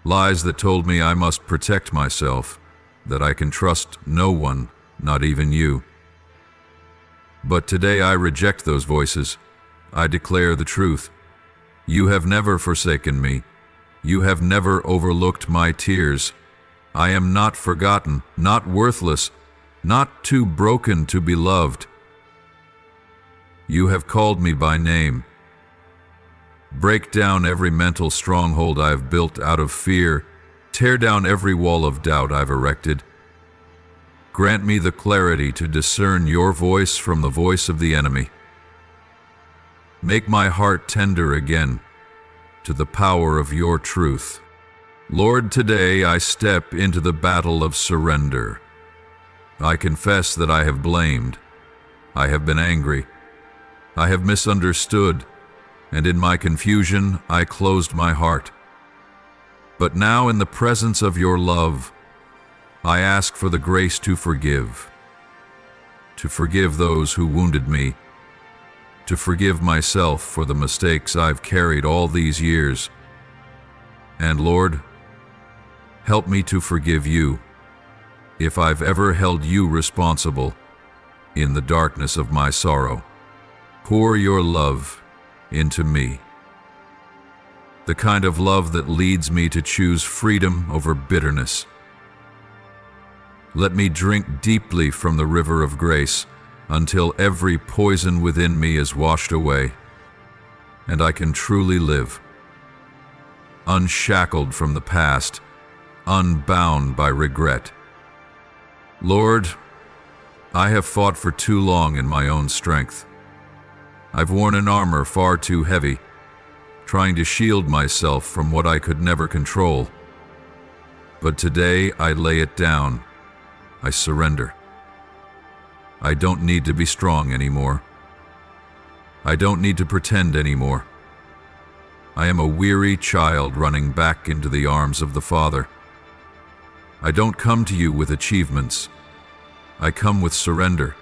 Lies that told me I must protect myself, that I can trust no one, not even you. But today I reject those voices. I declare the truth. You have never forsaken me. You have never overlooked my tears. I am not forgotten, not worthless, not too broken to be loved. You have called me by name. Break down every mental stronghold I have built out of fear. Tear down every wall of doubt I've erected. Grant me the clarity to discern your voice from the voice of the enemy. Make my heart tender again to the power of your truth. Lord, today I step into the battle of surrender. I confess that I have blamed. I have been angry. I have misunderstood, and in my confusion I closed my heart. But now, in the presence of your love, I ask for the grace to forgive those who wounded me, to forgive myself for the mistakes I've carried all these years. And Lord, help me to forgive you if I've ever held you responsible in the darkness of my sorrow. Pour your love into me, the kind of love that leads me to choose freedom over bitterness. Let me drink deeply from the river of grace until every poison within me is washed away, and I can truly live, unshackled from the past, unbound by regret. Lord, I have fought for too long in my own strength. I've worn an armor far too heavy, trying to shield myself from what I could never control. But today I lay it down. I surrender. I don't need to be strong anymore. I don't need to pretend anymore. I am a weary child running back into the arms of the Father. I don't come to you with achievements. I come with surrender.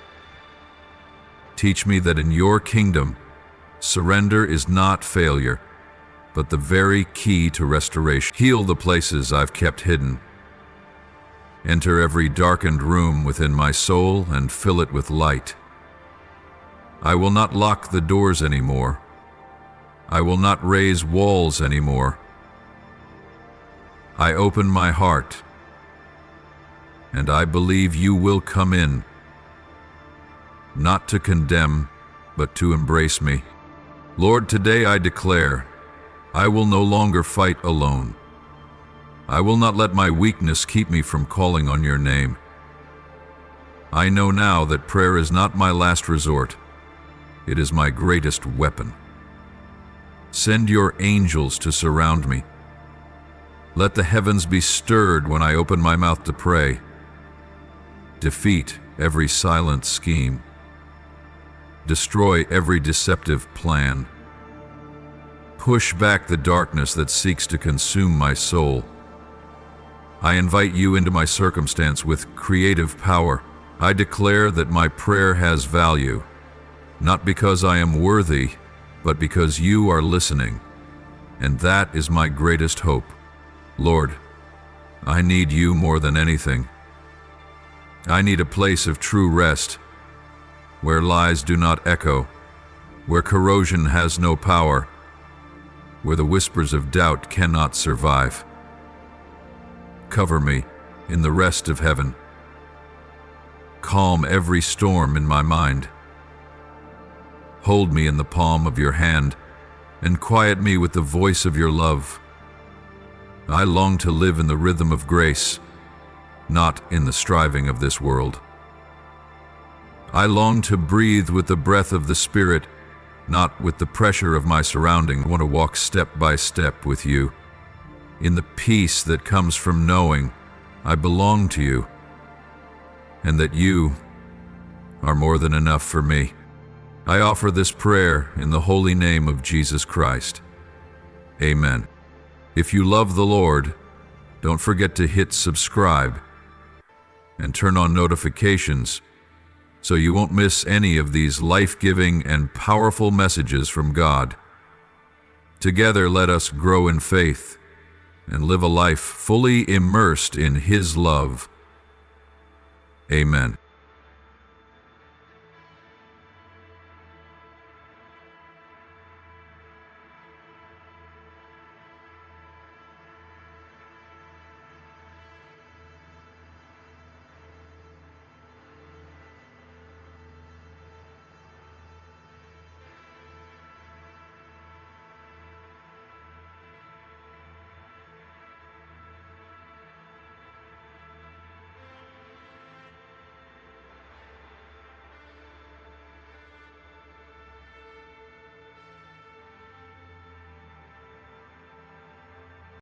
Teach me that in your kingdom, surrender is not failure, but the very key to restoration. Heal the places I've kept hidden. Enter every darkened room within my soul and fill it with light. I will not lock the doors anymore. I will not raise walls anymore. I open my heart, and I believe you will come in, not to condemn, but to embrace me. Lord, today I declare, I will no longer fight alone. I will not let my weakness keep me from calling on your name. I know now that prayer is not my last resort. It is my greatest weapon. Send your angels to surround me. Let the heavens be stirred when I open my mouth to pray. Defeat every silent scheme. Destroy every deceptive plan. Push back the darkness that seeks to consume my soul. I invite you into my circumstance with creative power. I declare that my prayer has value, not because I am worthy, but because you are listening. And that is my greatest hope. Lord, I need you more than anything. I need a place of true rest, where lies do not echo, where corrosion has no power, where the whispers of doubt cannot survive. Cover me in the rest of heaven. Calm every storm in my mind. Hold me in the palm of your hand and quiet me with the voice of your love. I long to live in the rhythm of grace, not in the striving of this world. I long to breathe with the breath of the Spirit, not with the pressure of my surroundings. I want to walk step by step with you, in the peace that comes from knowing I belong to you, and that you are more than enough for me. I offer this prayer in the holy name of Jesus Christ. Amen. If you love the Lord, don't forget to hit subscribe and turn on notifications so you won't miss any of these life-giving and powerful messages from God. Together, let us grow in faith and live a life fully immersed in His love. Amen.